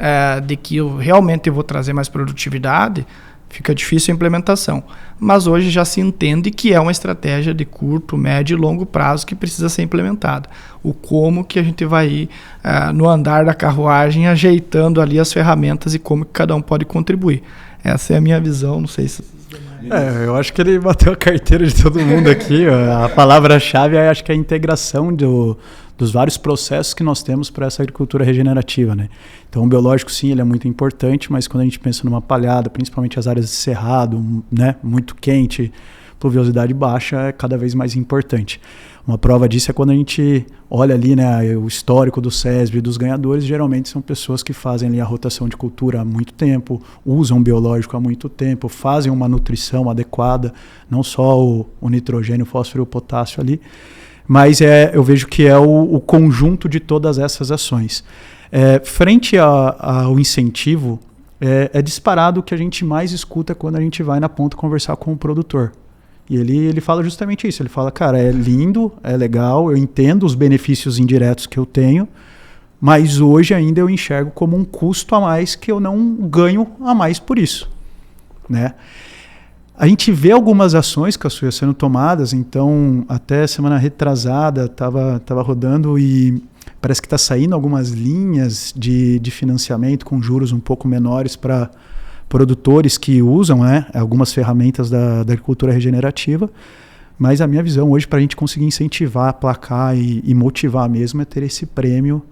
de que eu realmente vou trazer mais produtividade, fica difícil a implementação. Mas hoje já se entende que é uma estratégia de curto, médio e longo prazo que precisa ser implementada. O como que a gente vai ir no andar da carruagem ajeitando ali as ferramentas e como que cada um pode contribuir. Essa é a minha visão, não sei se... eu acho que ele bateu a carteira de todo mundo aqui. A palavra-chave acho que é a integração dos vários processos que nós temos para essa agricultura regenerativa, né? Então o biológico sim, ele é muito importante, mas quando a gente pensa numa palhada, principalmente as áreas de cerrado, né, muito quente, pluviosidade baixa é cada vez mais importante. Uma prova disso é quando a gente olha ali, né, o histórico do SESB, dos ganhadores, geralmente são pessoas que fazem ali a rotação de cultura há muito tempo, usam biológico há muito tempo, fazem uma nutrição adequada, não só o nitrogênio, o fósforo e o potássio ali, mas eu vejo que é o conjunto de todas essas ações. Frente ao incentivo, é disparado o que a gente mais escuta quando a gente vai na ponta conversar com o produtor. E ele fala justamente isso, ele fala, cara, é lindo, é legal, eu entendo os benefícios indiretos que eu tenho, mas hoje ainda eu enxergo como um custo a mais que eu não ganho a mais por isso, né? A gente vê algumas ações, Caçuia, sendo tomadas, então até semana retrasada estava rodando e parece que está saindo algumas linhas de financiamento com juros um pouco menores para produtores que usam, né, algumas ferramentas da agricultura regenerativa, mas a minha visão hoje para a gente conseguir incentivar, aplacar e motivar mesmo é ter esse prêmio,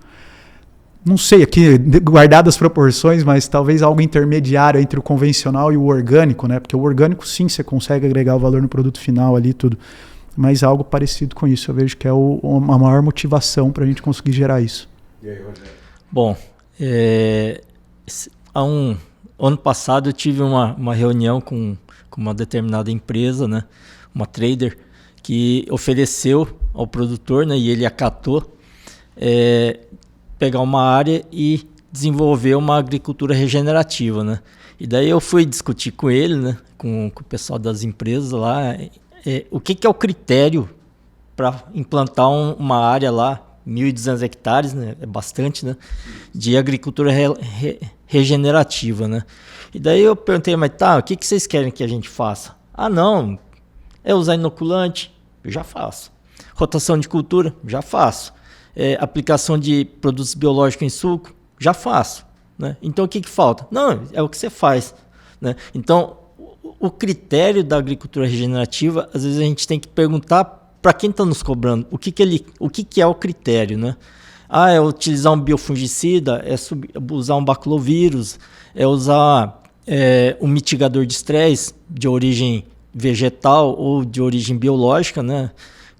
não sei aqui, guardadas as proporções, mas talvez algo intermediário entre o convencional e o orgânico, né, porque o orgânico sim, você consegue agregar o valor no produto final ali tudo, mas algo parecido com isso, eu vejo que é a maior motivação para a gente conseguir gerar isso. E aí, Rogério? Bom, ano passado eu tive uma reunião com uma determinada empresa, né, uma trader, que ofereceu ao produtor, né, e ele acatou, pegar uma área e desenvolver uma agricultura regenerativa, né. E daí eu fui discutir com ele, né, com o pessoal das empresas lá, o que é o critério para implantar uma área lá, 1.200 hectares, né, é bastante, né, de agricultura regenerativa, né. E daí eu perguntei, mas tá, o que vocês querem que a gente faça? Ah, não, é usar inoculante? Eu já faço. Rotação de cultura? Já faço. Aplicação de produtos biológicos em suco? Já faço. Né? Então o que falta? Não, é o que você faz. Né? Então, o critério da agricultura regenerativa, às vezes a gente tem que perguntar para quem está nos cobrando o que é o critério, né? Ah, é utilizar um biofungicida, é usar um baculovírus, é usar um mitigador de estresse de origem vegetal ou de origem biológica, né,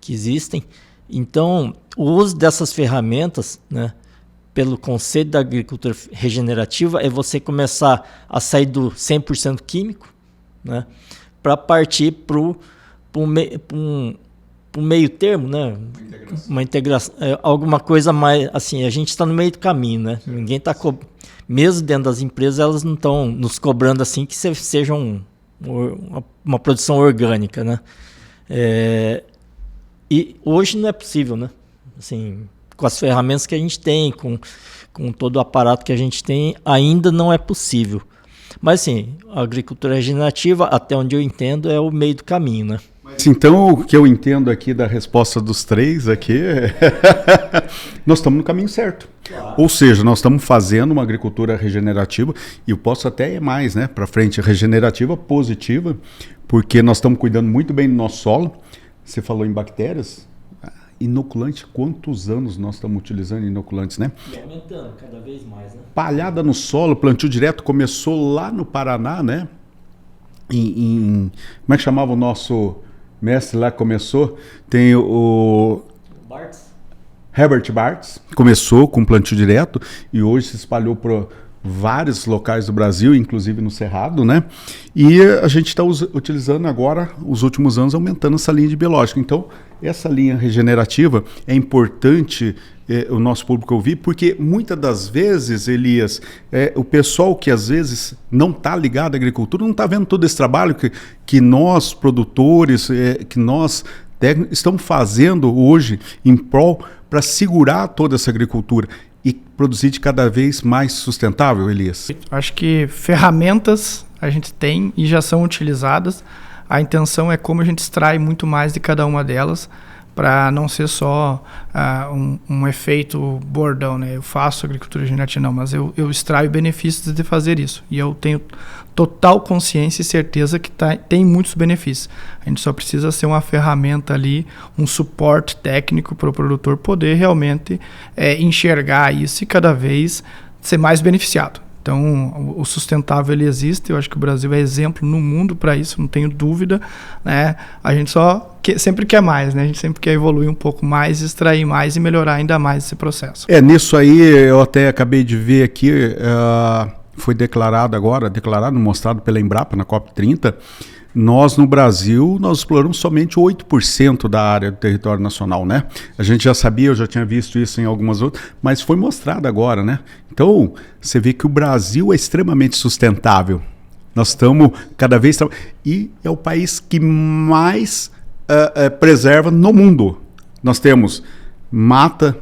que existem. Então, o uso dessas ferramentas, né, pelo conceito da agricultura regenerativa, é você começar a sair do 100% químico, né, para partir para um meio termo, né? Uma integração, alguma coisa mais assim, a gente está no meio do caminho, né? Sim. Ninguém está mesmo dentro das empresas, elas não estão nos cobrando assim que seja uma produção orgânica, né? E hoje não é possível, né? Assim, com as ferramentas que a gente tem, com todo o aparato que a gente tem, ainda não é possível. Mas assim, a agricultura regenerativa, até onde eu entendo, é o meio do caminho, né? Então, o que eu entendo aqui da resposta dos três aqui nós estamos no caminho certo. Claro. Ou seja, nós estamos fazendo uma agricultura regenerativa, e eu posso até ir mais, né, para frente, regenerativa positiva, porque nós estamos cuidando muito bem do nosso solo. Você falou em bactérias, inoculante, quantos anos nós estamos utilizando inoculantes, né? E aumentando cada vez mais, né? Palhada no solo, plantio direto, começou lá no Paraná, né? Como é que chamava o nosso mestre lá que começou? Tem o Herbert Bartz, começou com plantio direto e hoje se espalhou para vários locais do Brasil, inclusive no Cerrado, né? E a gente está utilizando agora, os últimos anos, aumentando essa linha de biológico. Então, essa linha regenerativa é importante o nosso público ouvir, porque muitas das vezes, Elias, o pessoal que às vezes não está ligado à agricultura, não está vendo todo esse trabalho que nós, produtores, que nós técnicos, estamos fazendo hoje em prol para segurar toda essa agricultura e produzir de cada vez mais sustentável, Elias? Acho que ferramentas a gente tem e já são utilizadas. A intenção é como a gente extrai muito mais de cada uma delas, para não ser só um efeito bordão, né? Eu faço agricultura regenerativa, não, mas eu extraio benefícios de fazer isso. E eu tenho total consciência e certeza que tem muitos benefícios. A gente só precisa ser uma ferramenta ali, um suporte técnico para o produtor poder realmente enxergar isso e cada vez ser mais beneficiado. Então, o sustentável ele existe, eu acho que o Brasil é exemplo no mundo para isso, não tenho dúvida, né? A gente sempre quer mais, né? A gente sempre quer evoluir um pouco mais, extrair mais e melhorar ainda mais esse processo. Nisso aí eu até acabei de ver aqui, foi mostrado pela Embrapa na COP30, nós no Brasil, nós exploramos somente 8% da área do território nacional, né? A gente já sabia, eu já tinha visto isso em algumas outras, mas foi mostrado agora, né? Então, você vê que o Brasil é extremamente sustentável. Nós estamos cada vez... E é o país que mais preserva no mundo. Nós temos mata,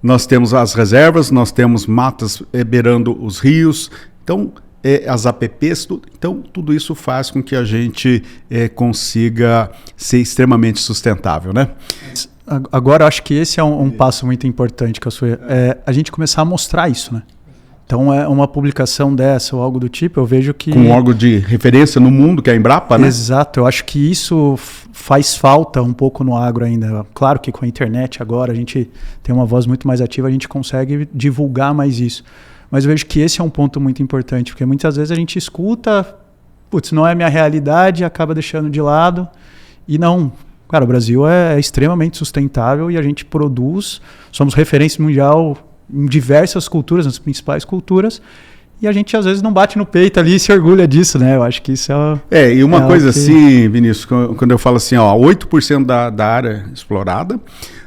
nós temos as reservas, nós temos matas beirando os rios, então... as APPs, então tudo isso faz com que a gente consiga ser extremamente sustentável, né? Agora, acho que esse é um passo muito importante, Caçuê, a gente começar a mostrar isso, né? Então, uma publicação dessa ou algo do tipo, eu vejo que... Com um órgão de referência no mundo, que é a Embrapa, né? Exato, eu acho que isso faz falta um pouco no agro ainda. Claro que com a internet agora a gente tem uma voz muito mais ativa, a gente consegue divulgar mais isso. Mas eu vejo que esse é um ponto muito importante, porque muitas vezes a gente escuta, putz, não é minha realidade, acaba deixando de lado. E não, cara, o Brasil é extremamente sustentável e a gente produz, somos referência mundial em diversas culturas, nas principais culturas, e a gente às vezes não bate no peito ali e se orgulha disso, né? Eu acho que isso e uma coisa assim, Vinícius, quando eu falo assim, 8% da área explorada,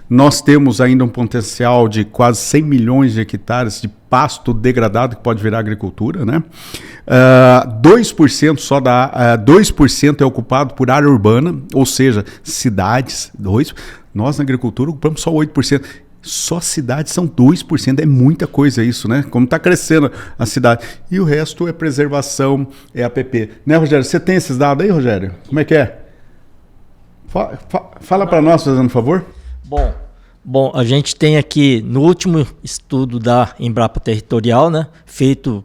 nós temos ainda um potencial de quase 100 milhões de hectares de pasto degradado que pode virar agricultura, né? 2% 2% é ocupado por área urbana, ou seja, cidades. Nós na agricultura ocupamos só 8%. Só cidades são 2%, é muita coisa isso, né? Como está crescendo a cidade. E o resto é preservação, é APP. Né, Rogério? Você tem esses dados aí, Rogério? Como é que é? Fala para nós, fazendo um favor. Bom, a gente tem aqui, no último estudo da Embrapa Territorial, né, feito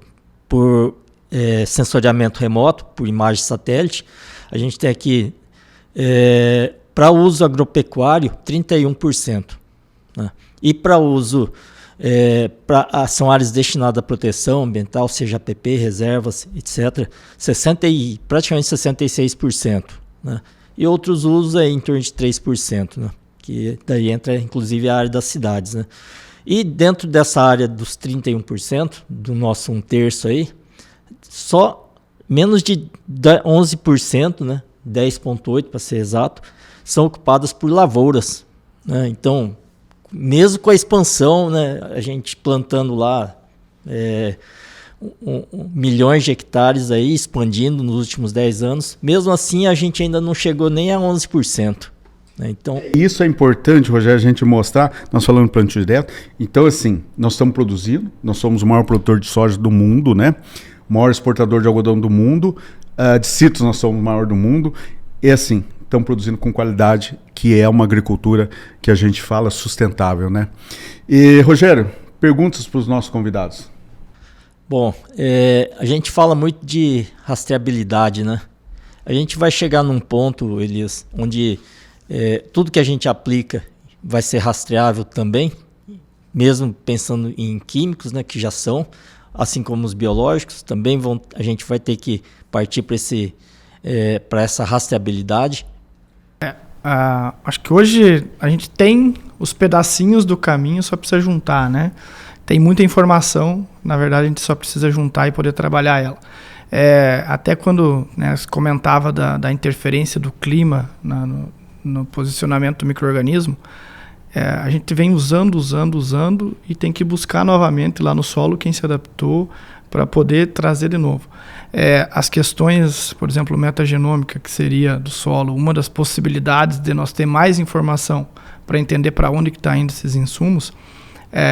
por sensoriamento remoto, por imagem satélite, a gente tem aqui, para uso agropecuário, 31%. Né, e para uso, são áreas destinadas à proteção ambiental, seja APP, reservas, etc., praticamente 66%. Né, e outros usos em torno de 3%, né? Que daí entra inclusive a área das cidades, né? E dentro dessa área dos 31%, do nosso 1/3 aí, só menos de 11%, né? 10,8% para ser exato, são ocupadas por lavouras, né? Então, mesmo com a expansão, né, a gente plantando lá milhões de hectares aí, expandindo nos últimos 10 anos, mesmo assim a gente ainda não chegou nem a 11%. Então, isso é importante, Rogério, a gente mostrar. Nós falamos plantio direto. Então, assim, nós estamos produzindo, nós somos o maior produtor de soja do mundo, né? O maior exportador de algodão do mundo. De citros, nós somos o maior do mundo. E assim, estamos produzindo com qualidade, que é uma agricultura que a gente fala sustentável, né? E, Rogério, perguntas para os nossos convidados. Bom, a gente fala muito de rastreabilidade, né? A gente vai chegar num ponto, Elias, onde tudo que a gente aplica vai ser rastreável também, mesmo pensando em químicos, né, que já são, assim como os biológicos, também a gente vai ter que partir para essa rastreabilidade. Acho que hoje a gente tem os pedacinhos do caminho, só precisa juntar, né? Tem muita informação, na verdade a gente só precisa juntar e poder trabalhar ela. Até quando, né, se comentava da interferência do clima no posicionamento do micro-organismo, a gente vem usando e tem que buscar novamente lá no solo quem se adaptou para poder trazer de novo. As questões, por exemplo, metagenômica, que seria do solo, uma das possibilidades de nós ter mais informação para entender para onde que está indo esses insumos,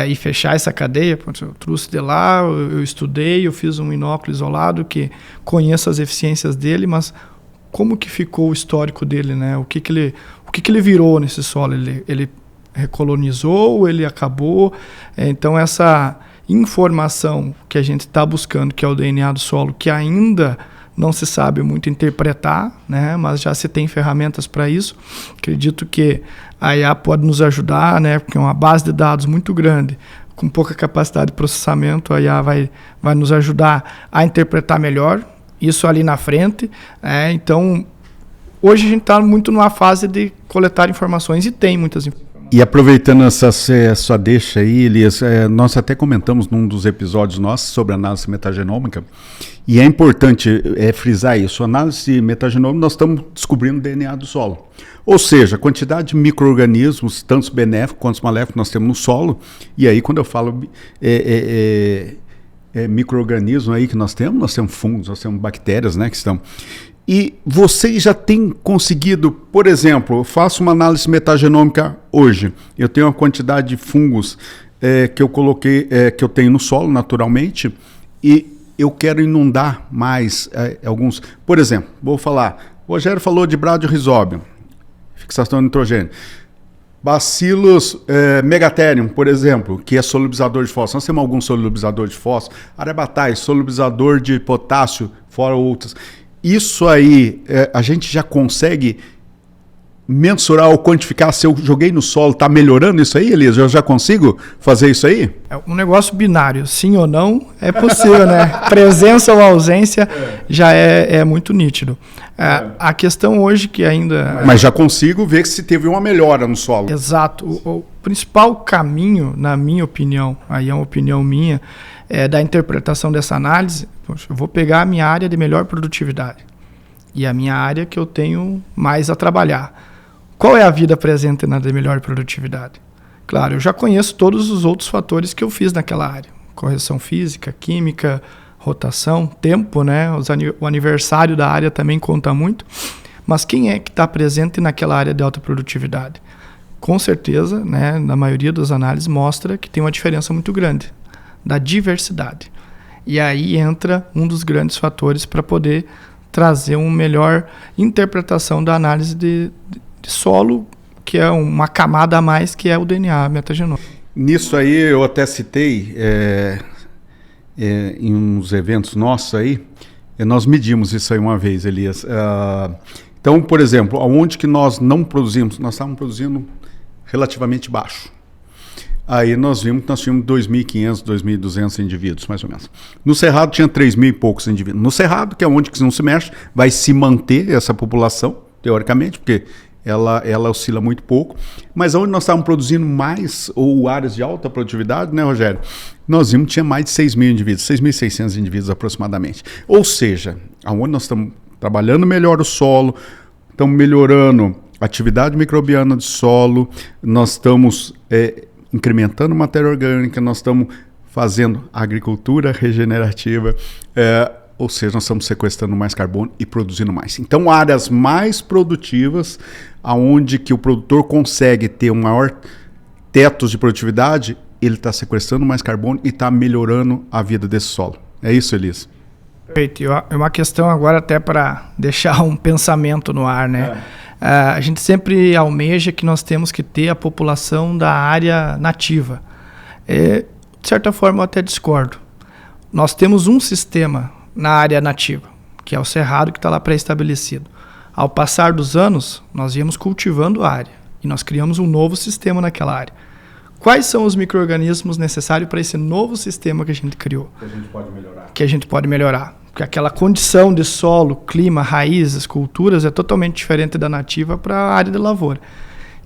e fechar essa cadeia. Eu trouxe de lá, eu estudei, eu fiz um inóculo isolado que conheço as eficiências dele, mas como que ficou o histórico dele, né? O que ele virou nesse solo? Ele recolonizou, ele acabou? Então essa informação que a gente está buscando, que é o DNA do solo, que ainda não se sabe muito interpretar, né? Mas já se tem ferramentas para isso. Acredito que a IA pode nos ajudar, né? Porque é uma base de dados muito grande, com pouca capacidade de processamento, a IA vai nos ajudar a interpretar melhor, isso ali na frente. Então, hoje a gente está muito numa fase de coletar informações e tem muitas informações. E aproveitando essa sua deixa aí, Elias, nós até comentamos num dos episódios nossos sobre análise metagenômica, e é importante frisar isso. A análise metagenômica, nós estamos descobrindo o DNA do solo. Ou seja, a quantidade de micro-organismos, tanto benéficos quanto maléficos, nós temos no solo. E aí, quando eu falo micro-organismo aí que nós temos fungos, nós temos bactérias, né, que estão... E vocês já têm conseguido, por exemplo, eu faço uma análise metagenômica hoje, eu tenho uma quantidade de fungos que eu coloquei, que eu tenho no solo naturalmente, e eu quero inundar mais alguns. Por exemplo, vou falar, o Rogério falou de Bradyrhizobia, fixação de nitrogênio. Bacillus megatherium, por exemplo, que é solubilizador de fósforo. Nós temos alguns solubilizadores de fósforo, Arabatae, solubilizador de potássio, fora outros. Isso aí, a gente já consegue mensurar ou quantificar se eu joguei no solo, está melhorando isso aí, Elias? Eu já consigo fazer isso aí? É um negócio binário, sim ou não, é possível, né? Presença ou ausência já é muito nítido. A questão hoje que ainda... Mas já consigo ver se teve uma melhora no solo. Exato. O principal caminho, na minha opinião, aí é uma opinião minha, da interpretação dessa análise, poxa, eu vou pegar a minha área de melhor produtividade e a minha área que eu tenho mais a trabalhar. Qual é a vida presente na de melhor produtividade? Claro, eu já conheço todos os outros fatores que eu fiz naquela área. Correção física, química, rotação, tempo, né? O aniversário da área também conta muito. Mas quem é que está presente naquela área de alta produtividade? Com certeza, né, na maioria das análises, mostra que tem uma diferença muito grande da diversidade. E aí entra um dos grandes fatores para poder trazer uma melhor interpretação da análise de solo, que é uma camada a mais, que é o DNA metagenômico. Nisso aí eu até citei em uns eventos nossos aí, nós medimos isso aí uma vez, Elias. Então, por exemplo, aonde que nós não produzimos? Nós estávamos produzindo relativamente baixo. Aí nós vimos que nós tínhamos 2.500, 2.200 indivíduos, mais ou menos. No Cerrado tinha 3.000 e poucos indivíduos. No Cerrado, que é onde que não se mexe, vai se manter essa população, teoricamente, porque ela oscila muito pouco. Mas onde nós estávamos produzindo mais, ou áreas de alta produtividade, né, Rogério? Nós vimos que tinha mais de 6.000 indivíduos, 6.600 indivíduos aproximadamente. Ou seja, aonde nós estamos trabalhando melhor o solo, estamos melhorando a atividade microbiana do solo, nós estamos incrementando matéria orgânica, nós estamos fazendo agricultura regenerativa, ou seja, nós estamos sequestrando mais carbono e produzindo mais. Então, áreas mais produtivas, aonde que o produtor consegue ter um maior teto de produtividade, ele está sequestrando mais carbono e está melhorando a vida desse solo. É isso, Elias? Perfeito. É uma questão agora até para deixar um pensamento no ar, né? A gente sempre almeja que nós temos que ter a população da área nativa. De certa forma, eu até discordo. Nós temos um sistema na área nativa, que é o cerrado, que está lá pré-estabelecido. Ao passar dos anos, nós íamos cultivando a área e nós criamos um novo sistema naquela área. Quais são os micro-organismos necessários para esse novo sistema que a gente criou? Que a gente pode melhorar. Que a gente pode melhorar. Porque aquela condição de solo, clima, raízes, culturas é totalmente diferente da nativa para a área de lavoura.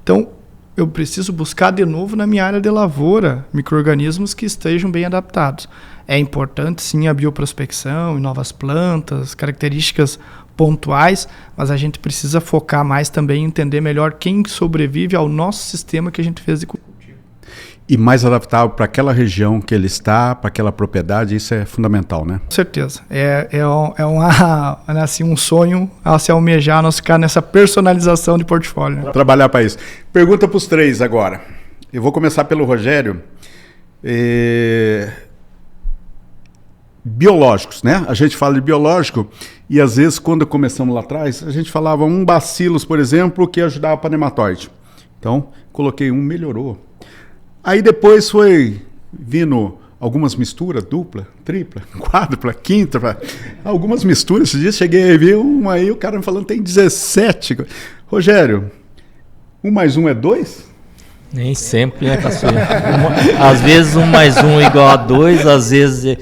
Então, eu preciso buscar de novo na minha área de lavoura micro-organismos que estejam bem adaptados. É importante, sim, a bioprospecção, novas plantas, características pontuais, mas a gente precisa focar mais também em entender melhor quem sobrevive ao nosso sistema que a gente fez de cultivo. E mais adaptável para aquela região que ele está, para aquela propriedade, isso é fundamental, né? Com certeza. Assim, um sonho a se almejar, nós ficar nessa personalização de portfólio. Né? Trabalhar para isso. Pergunta para os três agora. Eu vou começar pelo Rogério. Biológicos, né? A gente fala de biológico e às vezes quando começamos lá atrás, a gente falava um bacillus, por exemplo, que ajudava para nematóide. Então, coloquei um, melhorou. Aí depois foi vindo algumas misturas, dupla, tripla, quádrupla, quíntupla, algumas misturas. Esses dias cheguei a ver uma aí, o cara me falando tem 17. Rogério, 1 mais 1 é 2? Nem sempre, né, Caçulinha? Às vezes 1 mais 1 igual a 2, às vezes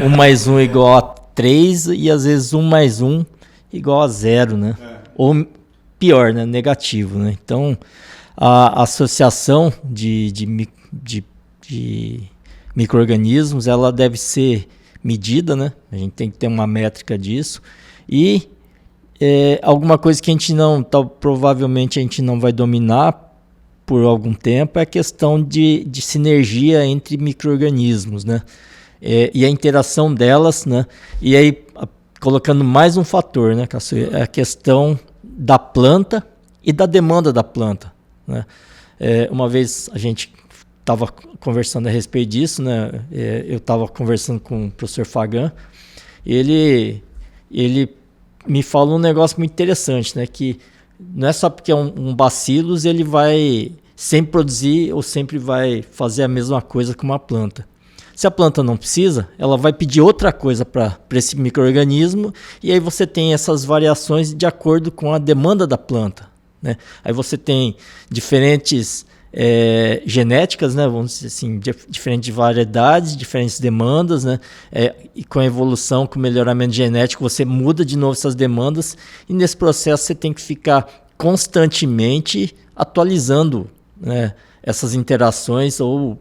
1 mais 1 igual a 3 e às vezes 1 mais 1 igual a 0, né? Ou pior, né? Negativo, né? Então, a associação de micro-organismos, ela deve ser medida, né? A gente tem que ter uma métrica disso. E alguma coisa que a gente provavelmente a gente não vai dominar por algum tempo é a questão de sinergia entre micro-organismos, né? E a interação delas, né? E aí, colocando mais um fator, né, Caçulinha? É a questão da planta e da demanda da planta, né? Uma vez a gente estava conversando a respeito disso, né? Eu estava conversando com o professor Fagan, ele me falou um negócio muito interessante, né? Que não é só porque é um bacillus, ele vai sempre produzir ou sempre vai fazer a mesma coisa que uma planta. Se a planta não precisa, ela vai pedir outra coisa para esse micro-organismo, e aí você tem essas variações de acordo com a demanda da planta, né? Aí você tem diferentes genéticas, né? Vamos dizer assim, diferentes variedades, diferentes demandas, né? E com a evolução, com o melhoramento genético, você muda de novo essas demandas, e nesse processo você tem que ficar constantemente atualizando, né, essas interações, ou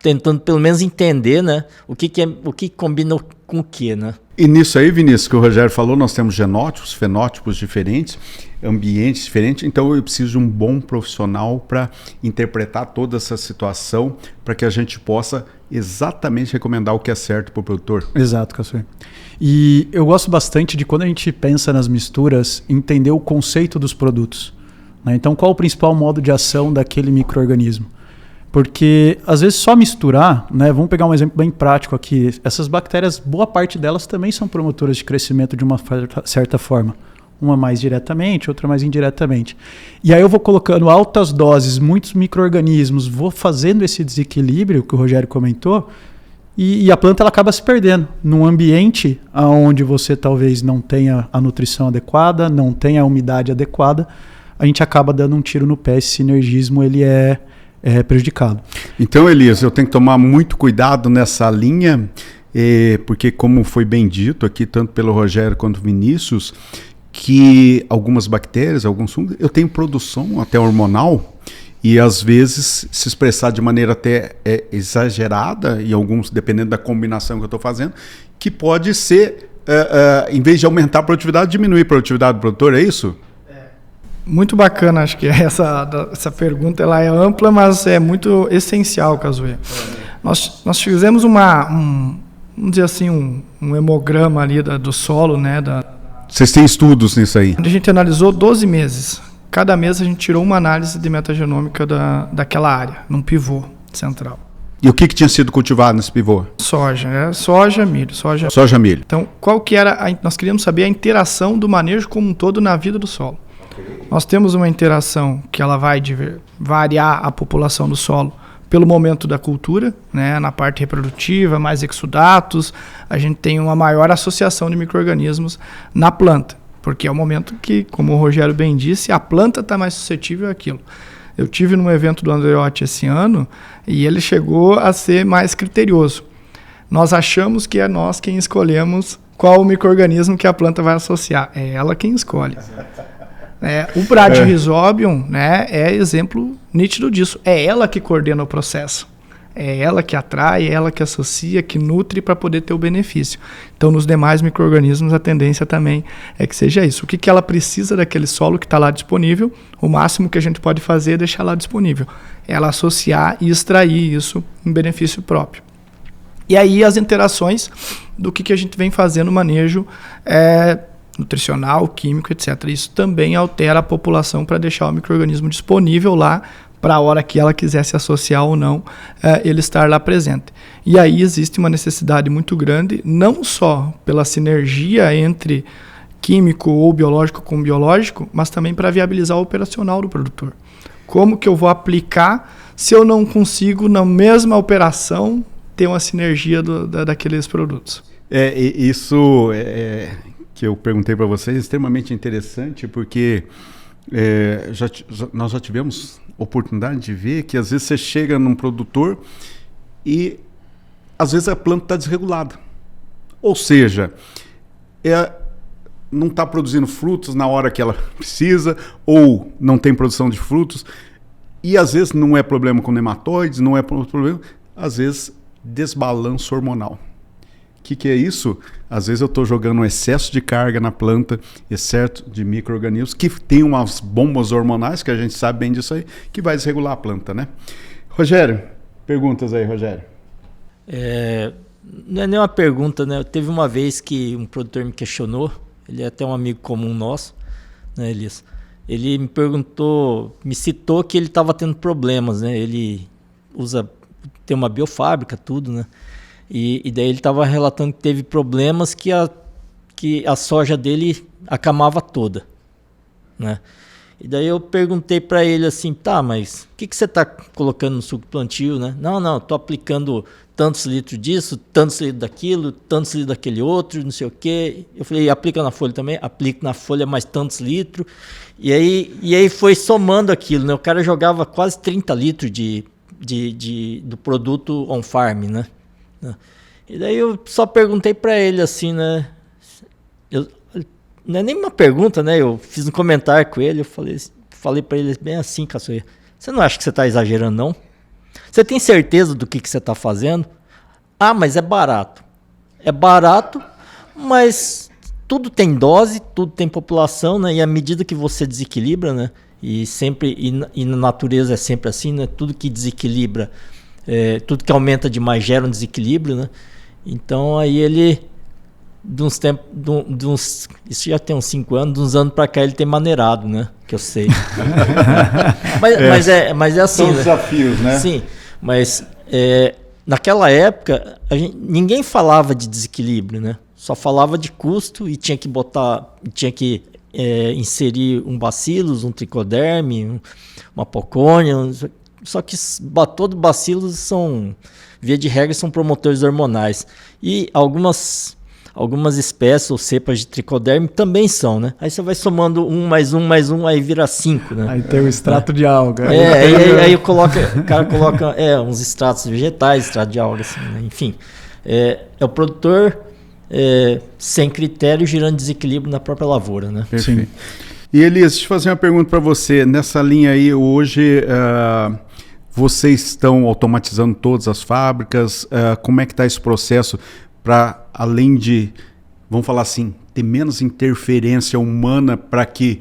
tentando pelo menos entender, né, o que combina com o que, né? E nisso aí, Vinícius, que o Rogério falou, nós temos genótipos, fenótipos diferentes, ambientes diferentes, então eu preciso de um bom profissional para interpretar toda essa situação, para que a gente possa exatamente recomendar o que é certo para o produtor. Exato, Caçulinha. E eu gosto bastante de, quando a gente pensa nas misturas, entender o conceito dos produtos, né? Então, qual o principal modo de ação daquele micro-organismo? Porque, às vezes, só misturar, né? Vamos pegar um exemplo bem prático aqui. Essas bactérias, boa parte delas também são promotoras de crescimento de uma certa forma. Uma mais diretamente, outra mais indiretamente. E aí eu vou colocando altas doses, muitos micro-organismos, vou fazendo esse desequilíbrio que o Rogério comentou, e a planta ela acaba se perdendo num ambiente onde você talvez não tenha a nutrição adequada, não tenha a umidade adequada, a gente acaba dando um tiro no pé. Esse sinergismo ele é prejudicado. Então, Elias, eu tenho que tomar muito cuidado nessa linha, porque, como foi bem dito aqui, tanto pelo Rogério quanto pelo Vinícius, que algumas bactérias, alguns fungos, eu tenho produção até hormonal, e às vezes se expressar de maneira até exagerada, e alguns, dependendo da combinação que eu estou fazendo, que pode ser, em vez de aumentar a produtividade, diminuir a produtividade do produtor, é isso? Muito bacana, acho que essa pergunta ela é ampla, mas é muito essencial, Caçulinha. Nós fizemos vamos dizer assim, um hemograma ali do solo, né? Vocês têm estudos nisso aí? A gente analisou 12 meses. Cada mês a gente tirou uma análise de metagenômica daquela área, num pivô central. E o que tinha sido cultivado nesse pivô? Soja, milho. Soja, milho. Então, qual que era? Nós queríamos saber a interação do manejo como um todo na vida do solo. Nós temos uma interação que ela vai variar a população do solo pelo momento da cultura, né? Na parte reprodutiva, mais exudatos, a gente tem uma maior associação de micro-organismos na planta, porque é o momento que, como o Rogério bem disse, a planta está mais suscetível àquilo. Eu tive num evento do Andreotti esse ano e ele chegou a ser mais criterioso. Nós achamos que é nós quem escolhemos qual o micro-organismo que a planta vai associar. É ela quem escolhe. O Bradyrhizobium, né, é exemplo nítido disso. É ela que coordena o processo. É ela que atrai, é ela que associa, que nutre para poder ter o benefício. Então, nos demais micro-organismos, a tendência também é que seja isso. O que ela precisa daquele solo que está lá disponível, o máximo que a gente pode fazer é deixar lá disponível. Ela associar e extrair isso em benefício próprio. E aí as interações do que a gente vem fazendo no manejo nutricional, químico, etc. Isso também altera a população para deixar o micro-organismo disponível lá para a hora que ela quiser se associar ou não, ele estar lá presente. E aí existe uma necessidade muito grande, não só pela sinergia entre químico ou biológico com biológico, mas também para viabilizar o operacional do produtor. Como que eu vou aplicar se eu não consigo, na mesma operação, ter uma sinergia daqueles produtos? Isso que eu perguntei para vocês é extremamente interessante, porque nós já tivemos oportunidade de ver que às vezes você chega num produtor e às vezes a planta está desregulada. Ou seja, não está produzindo frutos na hora que ela precisa, ou não tem produção de frutos, e às vezes não é problema com nematóides, não é problema, às vezes desbalanço hormonal. O que é isso? Às vezes eu estou jogando um excesso de carga na planta, excesso de micro-organismos, que tem umas bombas hormonais, que a gente sabe bem disso aí, que vai desregular a planta, né? Rogério, perguntas aí, Rogério. Não é nem uma pergunta, né? Teve uma vez que um produtor me questionou, ele é até um amigo comum nosso, né, Elias? Ele me perguntou, me citou que ele estava tendo problemas, né? Ele tem uma biofábrica, tudo, né? E daí ele estava relatando que teve problemas que a soja dele acamava toda, né? E daí eu perguntei para ele assim, tá, mas o que você está colocando no suco plantio, né? Não, estou aplicando tantos litros disso, tantos litros daquilo, tantos litros daquele outro, não sei o quê. Eu falei, aplica na folha também? Aplico na folha mais tantos litros. E aí foi somando aquilo, né? O cara jogava quase 30 litros do produto on-farm, né? E daí eu só perguntei para ele assim, né? Não é nem uma pergunta, né? Eu fiz um comentário com ele, eu falei para ele bem assim, Caçoeira, você não acha que você está exagerando, não? Você tem certeza do que você está fazendo? Ah, mas é barato. É barato, mas tudo tem dose, tudo tem população, né? E à medida que você desequilibra, né? E na natureza é sempre assim, né? Tudo que desequilibra, tudo que aumenta demais gera um desequilíbrio, né? Então aí ele, isso já tem uns 5 anos, de uns anos para cá ele tem maneirado, né? Que eu sei. mas é assim, são né? Desafios, né? Sim, mas naquela época ninguém falava de desequilíbrio, né? Só falava de custo e tinha que inserir um bacillus, um tricoderme, uma pocônia. Só que todos os bacilos são, via de regra, são promotores hormonais. E algumas espécies ou cepas de tricoderme também são, né? Aí você vai somando 1 mais 1 mais 1, aí vira 5, né? Aí tem o extrato de alga. Aí o cara coloca uns extratos vegetais, extrato de alga, assim, né? Enfim. É o produtor sem critério, gerando desequilíbrio na própria lavoura, né? Perfeito. Sim. E Elias, deixa eu fazer uma pergunta para você. Nessa linha aí, hoje, vocês estão automatizando todas as fábricas? Como é que está esse processo para, além de, vamos falar assim, ter menos interferência humana para que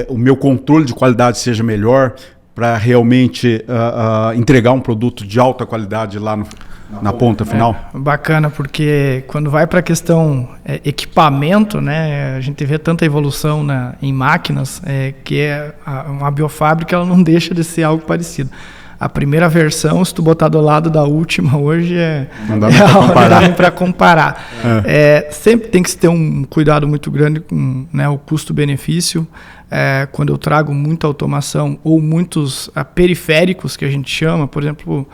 o meu controle de qualidade seja melhor, para realmente entregar um produto de alta qualidade lá na ponta final? Bacana, porque quando vai para a questão equipamento, né, a gente vê tanta evolução em máquinas, que uma biofábrica ela não deixa de ser algo parecido. A primeira versão, se tu botar do lado da última hoje, não dá para comparar. Sempre tem que se ter um cuidado muito grande com, né, o custo-benefício. Quando eu trago muita automação ou muitos periféricos, que a gente chama, por exemplo,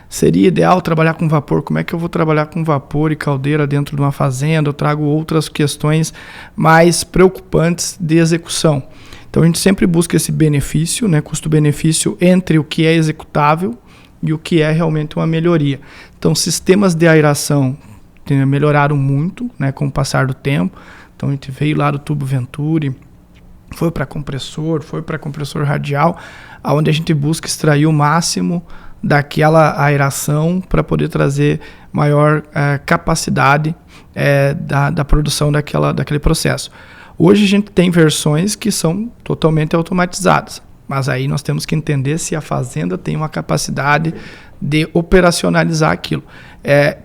seria ideal trabalhar com vapor. Como é que eu vou trabalhar com vapor e caldeira dentro de uma fazenda? Eu trago outras questões mais preocupantes de execução. Então a gente sempre busca esse benefício, né, custo-benefício entre o que é executável e o que é realmente uma melhoria. Então sistemas de aeração melhoraram muito, né, com o passar do tempo. Então a gente veio lá do tubo Venturi, foi para compressor radial, onde a gente busca extrair o máximo daquela aeração para poder trazer maior capacidade da produção daquele processo. Hoje a gente tem versões que são totalmente automatizadas, mas aí nós temos que entender se a fazenda tem uma capacidade de operacionalizar aquilo.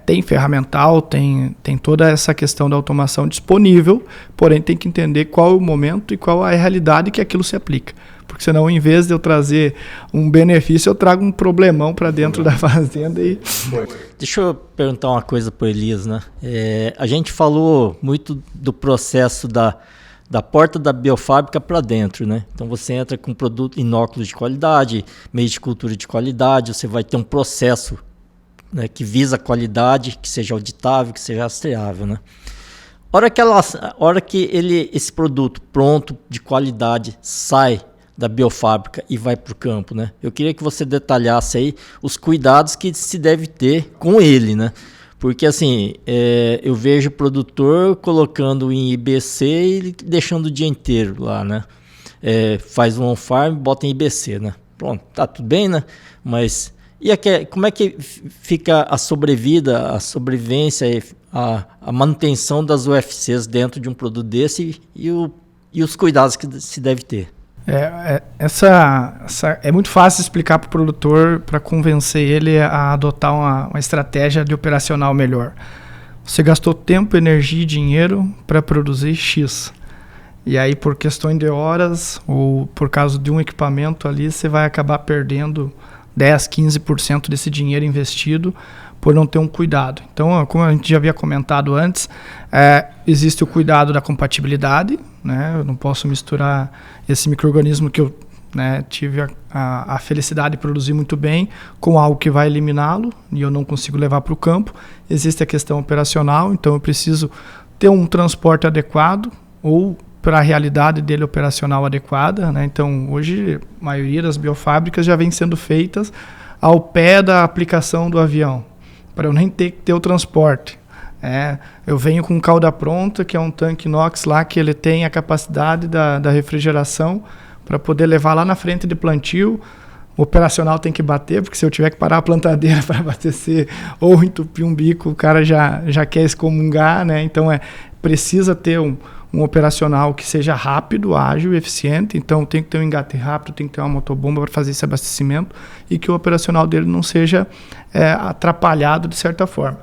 Tem ferramental, tem toda essa questão da automação disponível, porém tem que entender qual é o momento e qual é a realidade que aquilo se aplica. Porque senão, em vez de eu trazer um benefício, eu trago um problemão para dentro da fazenda. Deixa eu perguntar uma coisa para o Elias, né? A gente falou muito do processo da porta da biofábrica para dentro, né? Então você entra com produto inóculos de qualidade, meio de cultura de qualidade, você vai ter um processo, né, que visa a qualidade, que seja auditável, que seja rastreável, né? Hora que esse produto pronto, de qualidade, sai da biofábrica e vai para o campo, né? Eu queria que você detalhasse aí os cuidados que se deve ter com ele, né? Porque assim, eu vejo o produtor colocando em IBC e deixando o dia inteiro lá, né? Faz um on-farm, bota em IBC, né? Pronto, tá tudo bem, né? Mas como é que fica a sobrevida, a sobrevivência, a manutenção das UFCs dentro de um produto desse e os cuidados que se deve ter? É muito fácil explicar para o produtor, para convencer ele a adotar uma estratégia de operacional melhor. Você gastou tempo, energia e dinheiro para produzir X. E aí, por questões de horas ou por causa de um equipamento ali, você vai acabar perdendo 10, 15% desse dinheiro investido por não ter um cuidado. Então, como a gente já havia comentado antes, existe o cuidado da compatibilidade, né? Eu não posso misturar esse micro-organismo que eu tive a felicidade de produzir muito bem com algo que vai eliminá-lo e eu não consigo levar para o campo. Existe a questão operacional, então eu preciso ter um transporte adequado ou para a realidade dele operacional adequada, né? Então, hoje, a maioria das biofábricas já vem sendo feitas ao pé da aplicação do avião, para eu nem ter que ter o transporte. Eu venho com cauda pronta, que é um tanque inox lá, que ele tem a capacidade da refrigeração para poder levar lá na frente de plantio. O operacional tem que bater, porque se eu tiver que parar a plantadeira para abastecer ou entupir um bico, o cara já quer excomungar, né? Então, precisa ter um operacional que seja rápido, ágil e eficiente. Então tem que ter um engate rápido, tem que ter uma motobomba para fazer esse abastecimento e que o operacional dele não seja atrapalhado de certa forma.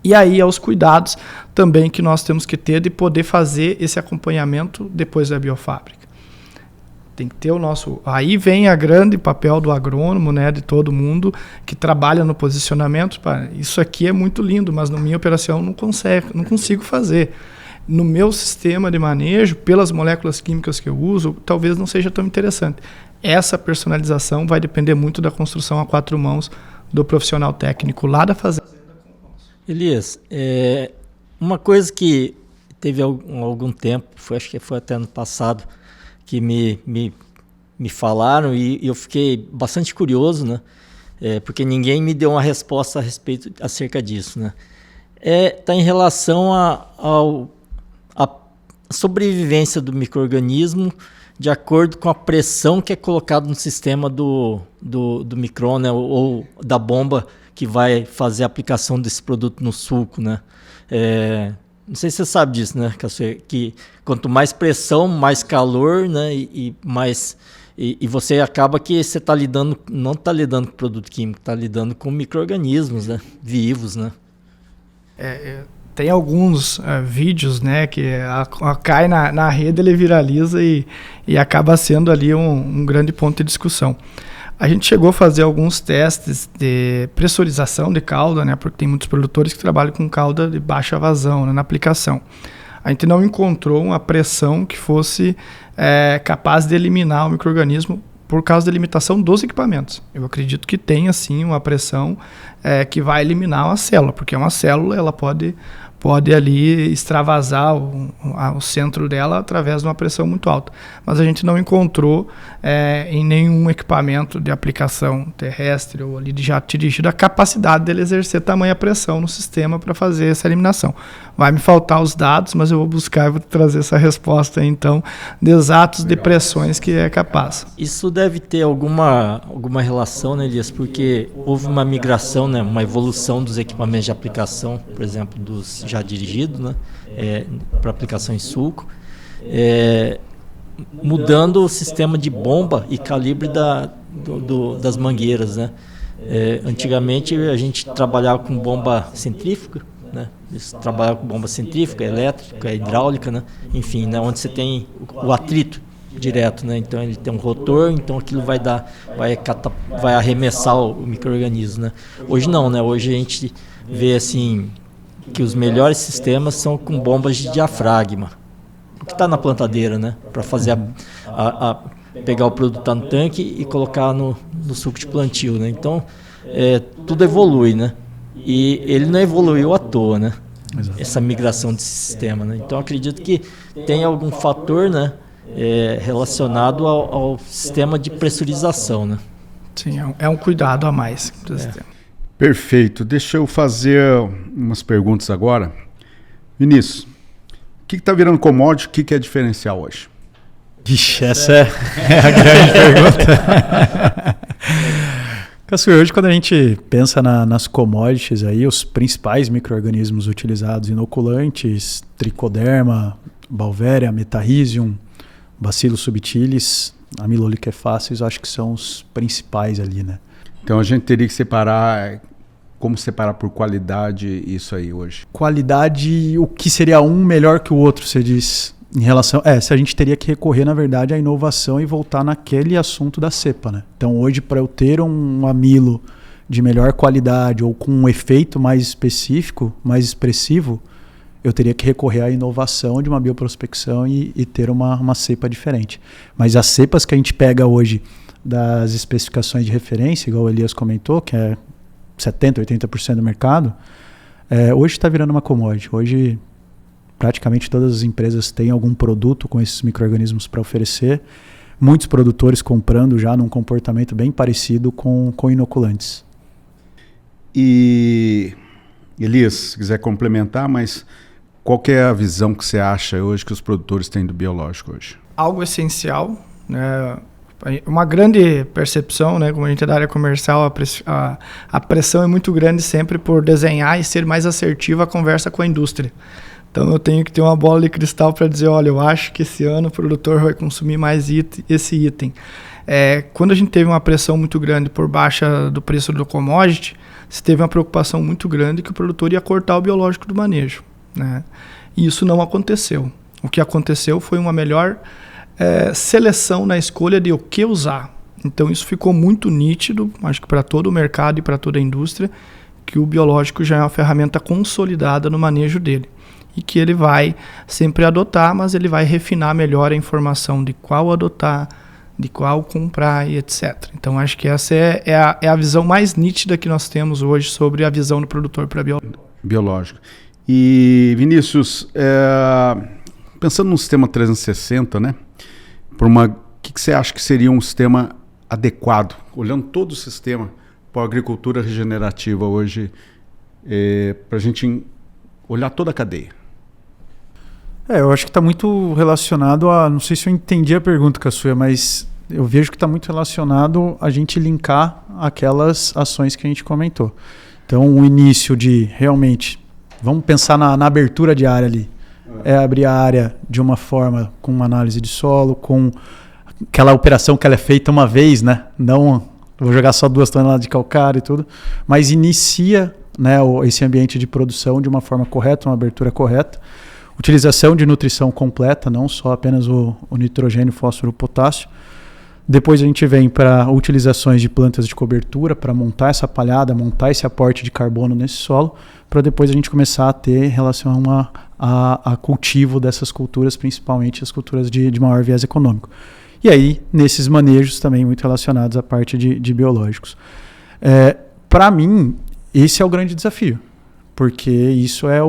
E aí os cuidados também que nós temos que ter de poder fazer esse acompanhamento depois da biofábrica. Tem que ter o nosso... Aí vem a grande papel do agrônomo, né, de todo mundo que trabalha no posicionamento. Isso aqui é muito lindo, mas na minha operação não consigo fazer. No meu sistema de manejo, pelas moléculas químicas que eu uso, talvez não seja tão interessante. Essa personalização vai depender muito da construção a 4 mãos do profissional técnico lá da fazenda. Elias, uma coisa que teve algum tempo, acho que foi até ano passado, que me falaram e eu fiquei bastante curioso, né? Porque ninguém me deu uma resposta acerca disso, né? Tá em relação a sobrevivência do micro-organismo de acordo com a pressão que é colocada no sistema do micron, né, ou da bomba que vai fazer a aplicação desse produto no sulco, né? Não sei se você sabe disso, né? Que quanto mais pressão, mais calor, né? E você acaba que você não está lidando com produto químico, está lidando com micro-organismos, né, vivos, né? Tem alguns vídeos, né, que cai na rede, ele viraliza e acaba sendo ali um grande ponto de discussão. A gente chegou a fazer alguns testes de pressurização de cauda, né, porque tem muitos produtores que trabalham com cauda de baixa vazão, né, na aplicação. A gente não encontrou uma pressão que fosse capaz de eliminar o micro-organismo por causa da limitação dos equipamentos. Eu acredito que tenha, sim, uma pressão que vai eliminar uma célula, porque uma célula ela pode ali extravasar o centro dela através de uma pressão muito alta. Mas a gente não encontrou em nenhum equipamento de aplicação terrestre ou ali de jato dirigido a capacidade dele exercer tamanha pressão no sistema para fazer essa eliminação. Vai me faltar os dados, mas eu vou buscar e vou trazer essa resposta aí, então, de exatos de pressões que é capaz. Isso deve ter alguma relação, né, Elias? Porque houve uma migração, né, uma evolução dos equipamentos de aplicação, por exemplo, dos já dirigidos, né, para aplicação em sulco, mudando o sistema de bomba e calibre das mangueiras, né? Antigamente a gente trabalhava com bomba centrífuga, né? Trabalhava com bomba centrífuga, elétrica, hidráulica, né? Enfim, né? Onde você tem o atrito direto, né? Então ele tem um rotor, então aquilo vai arremessar o micro-organismo, né? Hoje não, né? Hoje a gente vê assim que os melhores sistemas são com bombas de diafragma, que está na plantadeira, né? Para fazer pegar o produto no tanque e colocar no suco de plantio, né? Então tudo evolui, né? E ele não evoluiu à toa, né? Exato. Essa migração desse sistema, né? Então acredito que tem algum fator, né, relacionado ao sistema de pressurização, né? Sim, é um cuidado a mais que precisa ter. Perfeito. Deixa eu fazer umas perguntas agora. Vinícius, o que está virando commodity? O que é diferencial hoje? Ixi, essa é a grande pergunta. Caçuí, hoje quando a gente pensa nas commodities, aí, os principais micro-organismos utilizados, inoculantes, tricoderma, Beauveria, Metarrhizium, Bacillus subtilis, amiloliquefáceos, acho que são os principais ali, né? Então a gente teria que separar, como separar por qualidade isso aí hoje? Qualidade, o que seria um melhor que o outro, você diz? Em relação, se a gente teria que recorrer, na verdade, à inovação e voltar naquele assunto da cepa, né? Então, hoje, para eu ter um amilo de melhor qualidade ou com um efeito mais específico, mais expressivo, eu teria que recorrer à inovação de uma bioprospecção e ter uma cepa diferente. Mas as cepas que a gente pega hoje das especificações de referência, igual o Elias comentou, que é 70%, 80% do mercado, hoje está virando uma commodity. Hoje, praticamente todas as empresas têm algum produto com esses micro-organismos para oferecer. Muitos produtores comprando já num comportamento bem parecido com inoculantes. E, Elias, se quiser complementar, mas qual que é a visão que você acha hoje que os produtores têm do biológico hoje? Algo essencial, né? Uma grande percepção, né? Como a gente é da área comercial, a pressão é muito grande sempre por desenhar e ser mais assertiva a conversa com a indústria. Então eu tenho que ter uma bola de cristal para dizer, olha, eu acho que esse ano o produtor vai consumir mais esse item. Quando a gente teve uma pressão muito grande por baixa do preço do commodity, se teve uma preocupação muito grande que o produtor ia cortar o biológico do manejo, né? E isso não aconteceu. O que aconteceu foi uma melhor seleção na escolha de o que usar. Então isso ficou muito nítido, acho que para todo o mercado e para toda a indústria, que o biológico já é uma ferramenta consolidada no manejo dele. E que ele vai sempre adotar, mas ele vai refinar melhor a informação de qual adotar, de qual comprar e etc. Então, acho que essa é a visão mais nítida que nós temos hoje sobre a visão do produtor para biológico. E, Vinícius, pensando no sistema 360, né? O que você acha que seria um sistema adequado, olhando todo o sistema para a agricultura regenerativa hoje, para a gente olhar toda a cadeia? Eu acho que está muito relacionado a... Não sei se eu entendi a pergunta, Caçuia, mas eu vejo que está muito relacionado a gente linkar aquelas ações que a gente comentou. Então, o início de realmente... Vamos pensar na abertura de área ali. Abrir a área de uma forma com uma análise de solo, com aquela operação que ela é feita uma vez, né? Não vou jogar só 2 toneladas de calcário e tudo, mas inicia, né, esse ambiente de produção de uma forma correta, uma abertura correta. Utilização de nutrição completa, não só apenas o nitrogênio, fósforo, potássio. Depois a gente vem para utilizações de plantas de cobertura para montar essa palhada, montar esse aporte de carbono nesse solo, para depois a gente começar a ter relação a cultivo dessas culturas, principalmente as culturas de maior viés econômico. E aí, nesses manejos também muito relacionados à parte de biológicos. Para mim, esse é o grande desafio, porque isso é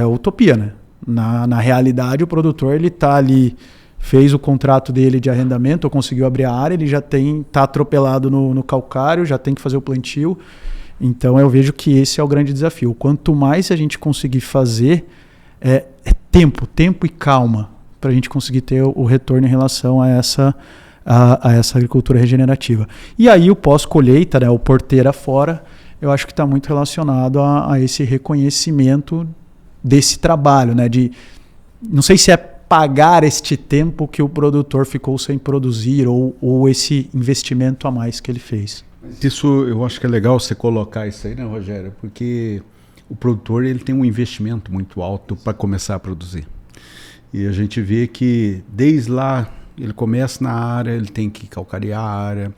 utopia, né? Na realidade, o produtor ele está ali, fez o contrato dele de arrendamento, ou conseguiu abrir a área, ele já está atropelado no calcário, já tem que fazer o plantio. Então eu vejo que esse é o grande desafio. Quanto mais a gente conseguir fazer, tempo e calma para a gente conseguir ter o retorno em relação a essa agricultura regenerativa. E aí o pós-colheita, né, o porteira fora, eu acho que está muito relacionado a esse reconhecimento desse trabalho, né? Não sei se é pagar este tempo que o produtor ficou sem produzir ou esse investimento a mais que ele fez. Isso eu acho que é legal você colocar isso aí, né, Rogério? Porque o produtor ele tem um investimento muito alto para começar a produzir. E a gente vê que desde lá ele começa na área, ele tem que calcarear a área,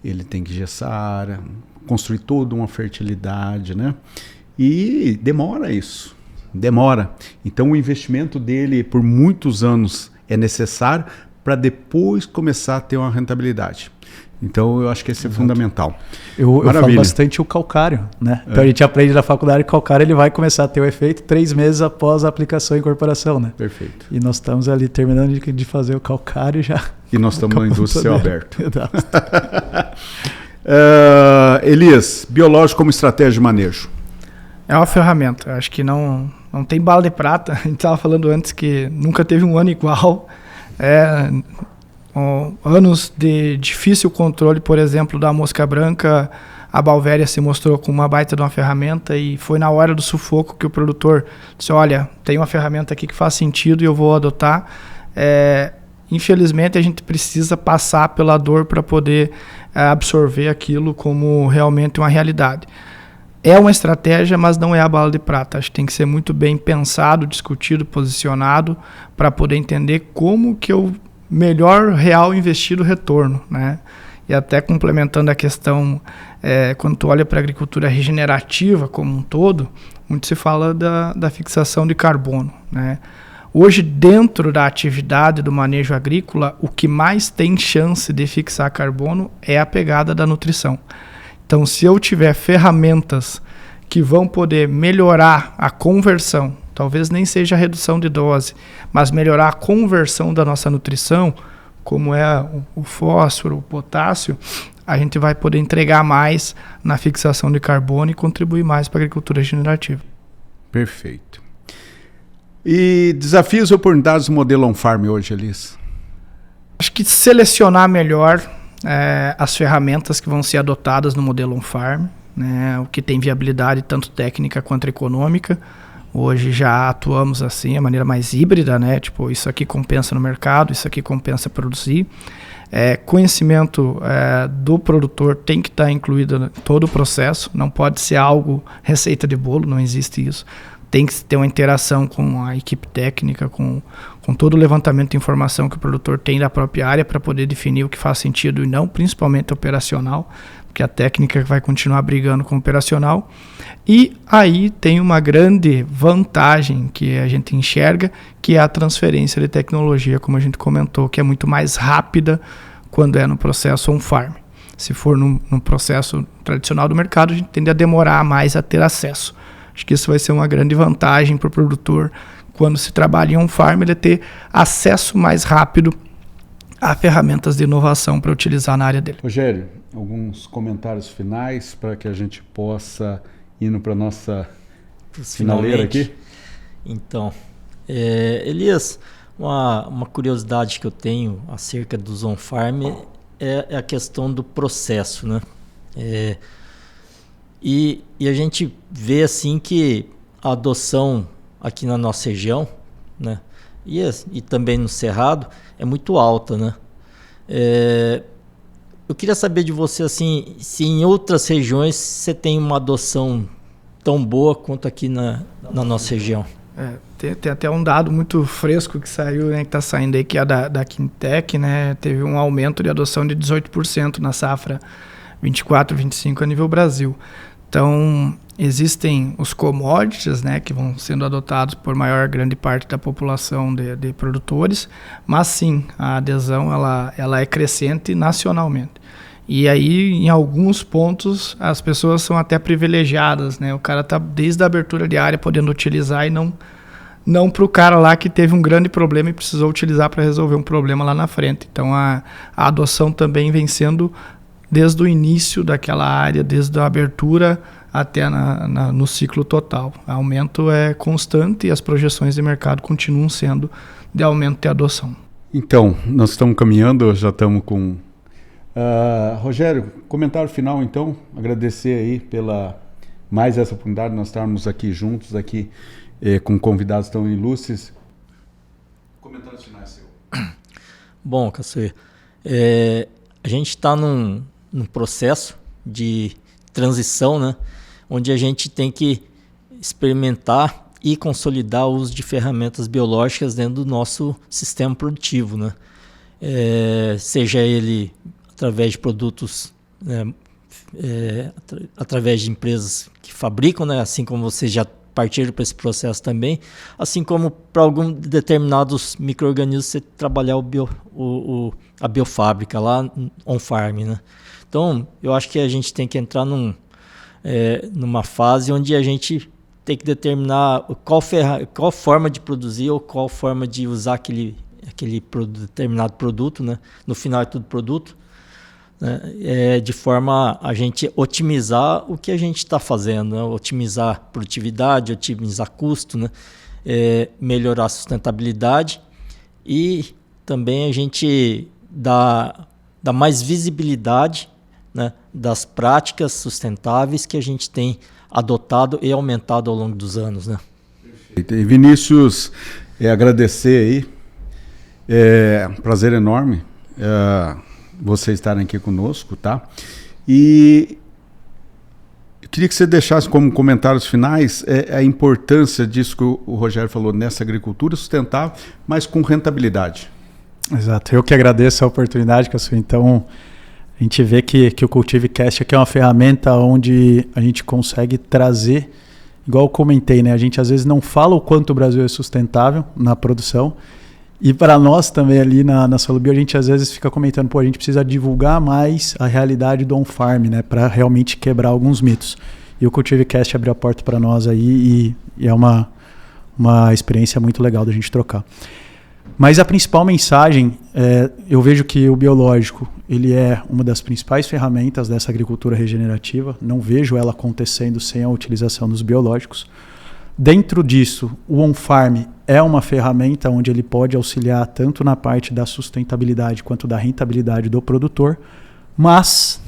ele tem que gessar a área, construir toda uma fertilidade, né? E demora isso. Demora. Então o investimento dele por muitos anos é necessário para depois começar a ter uma rentabilidade. Então, eu acho que esse é fundamental. Eu falo bastante o calcário, né? Então, a gente aprende na faculdade que o calcário ele vai começar a ter o efeito 3 meses após a aplicação e incorporação, né? Perfeito. E nós estamos ali terminando de fazer o calcário já. E nós estamos na indústria céu aberto. Exato. Elias, biológico como estratégia de manejo. É uma ferramenta. Eu acho que não tem bala de prata. A gente estava falando antes que nunca teve um ano igual. Anos de difícil controle, por exemplo, da mosca branca, a Balvéria se mostrou com uma baita de uma ferramenta e foi na hora do sufoco que o produtor disse, olha, tem uma ferramenta aqui que faz sentido e eu vou adotar. Infelizmente, a gente precisa passar pela dor para poder absorver aquilo como realmente uma realidade. É uma estratégia, mas não é a bala de prata. Acho que tem que ser muito bem pensado, discutido, posicionado para poder entender como que eu melhor real investido retorno, né? E até complementando a questão, quando tu olha para a agricultura regenerativa como um todo, muito se fala da fixação de carbono, né? Hoje, dentro da atividade do manejo agrícola, o que mais tem chance de fixar carbono é a pegada da nutrição. Então, se eu tiver ferramentas que vão poder melhorar a conversão, talvez nem seja a redução de dose, mas melhorar a conversão da nossa nutrição, como é o fósforo, o potássio, a gente vai poder entregar mais na fixação de carbono e contribuir mais para a agricultura regenerativa. Perfeito. E desafios e oportunidades do modelo on-farm hoje, Elias? Acho que selecionar melhor as ferramentas que vão ser adotadas no modelo on-farm, né, o que tem viabilidade tanto técnica quanto econômica. Hoje já atuamos assim, a maneira mais híbrida, né? Tipo, isso aqui compensa no mercado, isso aqui compensa produzir. Conhecimento do produtor tem que estar incluído em todo o processo, não pode ser algo receita de bolo, não existe isso. Tem que ter uma interação com a equipe técnica, com todo o levantamento de informação que o produtor tem da própria área para poder definir o que faz sentido e não, principalmente operacional, porque a técnica vai continuar brigando com o operacional. E aí tem uma grande vantagem que a gente enxerga, que é a transferência de tecnologia, como a gente comentou, que é muito mais rápida quando é no processo on-farm. Se for no processo tradicional do mercado, a gente tende a demorar mais a ter acesso. Acho que isso vai ser uma grande vantagem para o produtor quando se trabalha em on-farm, ele ter acesso mais rápido a ferramentas de inovação para utilizar na área dele. Rogério, alguns comentários finais para que a gente possa ir para a nossa finaleira aqui? Então, Elias, uma curiosidade que eu tenho acerca dos on-farm é a questão do processo, né? E a gente vê assim que a adoção aqui na nossa região, né, e também no Cerrado, é muito alta, né? Eu queria saber de você assim, se em outras regiões você tem uma adoção tão boa quanto aqui na nossa região. Tem até um dado muito fresco que saiu, né, que está saindo aí, que é da Quintec, né? Teve um aumento de adoção de 18% na safra 24-25 a nível Brasil. Então, existem os commodities, né, que vão sendo adotados por grande parte da população de produtores, mas sim, a adesão ela é crescente nacionalmente. E aí, em alguns pontos, as pessoas são até privilegiadas, né? O cara está desde a abertura de área podendo utilizar e não para o cara lá que teve um grande problema e precisou utilizar para resolver um problema lá na frente. Então, a adoção também vem sendo desde o início daquela área, desde a abertura até no ciclo total. O aumento é constante e as projeções de mercado continuam sendo de aumento de adoção. Então, nós estamos caminhando, já estamos com... Rogério, comentário final então, agradecer aí pela mais essa oportunidade de nós estarmos aqui juntos, aqui com convidados tão ilustres. Comentários finais seu. Bom, Caçoeira, a gente está num processo de transição, né, onde a gente tem que experimentar e consolidar o uso de ferramentas biológicas dentro do nosso sistema produtivo, né? Seja ele através de produtos, através de empresas que fabricam, né, assim como você já partiram para esse processo também, assim como para alguns determinados micro-organismos você trabalhar a biofábrica lá on-farm, né? Então, eu acho que a gente tem que entrar numa fase onde a gente tem que determinar qual forma de produzir ou qual forma de usar aquele determinado produto, né? No final é tudo produto, né? De forma a gente otimizar o que a gente está fazendo, né? Otimizar produtividade, otimizar custo, né? Melhorar a sustentabilidade e também a gente dá mais visibilidade, né, das práticas sustentáveis que a gente tem adotado e aumentado ao longo dos anos, né? Perfeito. E Vinícius, agradecer aí, um prazer enorme vocês estarem aqui conosco, tá? E eu queria que você deixasse como comentários finais a importância disso que o Rogério falou, nessa agricultura sustentável, mas com rentabilidade. Exato, eu que agradeço a oportunidade, Caçu. Então, a gente vê que o CultiveCast aqui é uma ferramenta onde a gente consegue trazer, igual eu comentei, né? A gente às vezes não fala o quanto o Brasil é sustentável na produção, e para nós também ali na Solubio, a gente às vezes fica comentando, a gente precisa divulgar mais a realidade do on-farm, né? Para realmente quebrar alguns mitos. E o CultiveCast abriu a porta para nós aí e é uma experiência muito legal da gente trocar. Mas a principal mensagem, eu vejo que o biológico ele é uma das principais ferramentas dessa agricultura regenerativa. Não vejo ela acontecendo sem a utilização dos biológicos. Dentro disso, o on-farm é uma ferramenta onde ele pode auxiliar tanto na parte da sustentabilidade quanto da rentabilidade do produtor, mas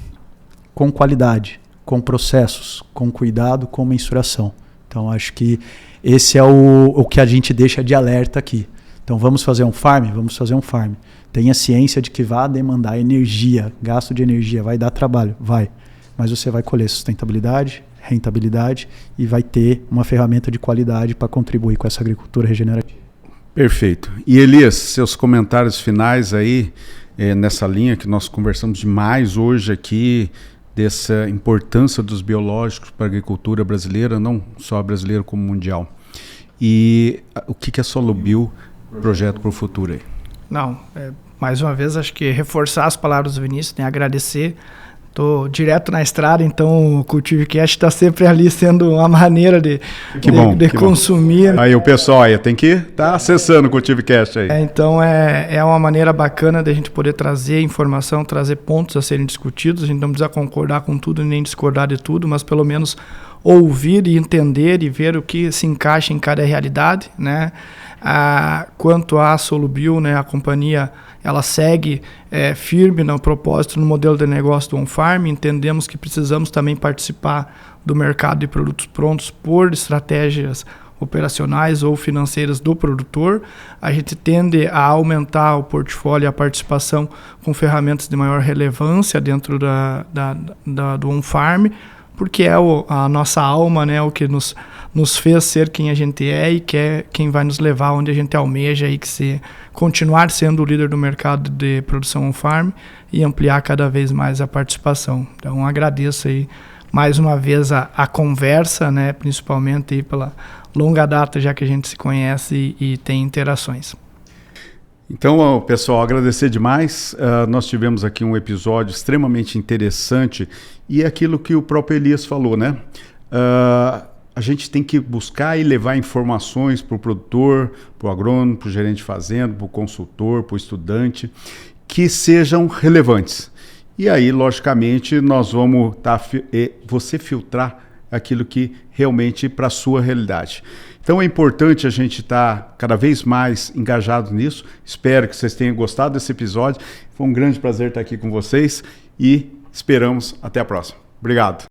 com qualidade, com processos, com cuidado, com mensuração. Então, acho que esse é o que a gente deixa de alerta aqui. Então, vamos fazer um farm? Vamos fazer um farm. Tenha ciência de que vai demandar energia, gasto de energia, vai dar trabalho, vai. Mas você vai colher sustentabilidade, rentabilidade e vai ter uma ferramenta de qualidade para contribuir com essa agricultura regenerativa. Perfeito. E Elias, seus comentários finais aí, nessa linha que nós conversamos demais hoje aqui, dessa importância dos biológicos para a agricultura brasileira, não só brasileira como mundial. E o que a Solubio projeto para o futuro aí? Não, mais uma vez, acho que reforçar as palavras do Vinícius, né? Agradecer. Estou direto na estrada, então o CultiveCast está sempre ali sendo uma maneira de consumir. Aí o pessoal aí tem que estar acessando o CultiveCast aí. Então é uma maneira bacana da gente poder trazer informação, trazer pontos a serem discutidos. A gente não precisa concordar com tudo nem discordar de tudo, mas pelo menos ouvir e entender e ver o que se encaixa em cada realidade, né? Quanto à Solubio, né, a companhia ela segue firme no propósito, no modelo de negócio do on-farm. Entendemos que precisamos também participar do mercado de produtos prontos por estratégias operacionais ou financeiras do produtor. A gente tende a aumentar o portfólio e a participação com ferramentas de maior relevância dentro do on-farm, porque é a nossa alma, né, o que nos fez ser quem a gente é e que é quem vai nos levar onde a gente almeja e continuar sendo o líder do mercado de produção on-farm e ampliar cada vez mais a participação. Então, agradeço aí mais uma vez a conversa, né, principalmente aí pela longa data, já que a gente se conhece e tem interações. Então, pessoal, agradecer demais. Nós tivemos aqui um episódio extremamente interessante e é aquilo que o próprio Elias falou, né? A gente tem que buscar e levar informações para o produtor, para o agrônomo, para o gerente de fazenda, para o consultor, para o estudante, que sejam relevantes. E aí, logicamente, nós vamos você filtrar aquilo que realmente para a sua realidade. Então é importante a gente estar cada vez mais engajado nisso. Espero que vocês tenham gostado desse episódio. Foi um grande prazer estar aqui com vocês e esperamos até a próxima. Obrigado.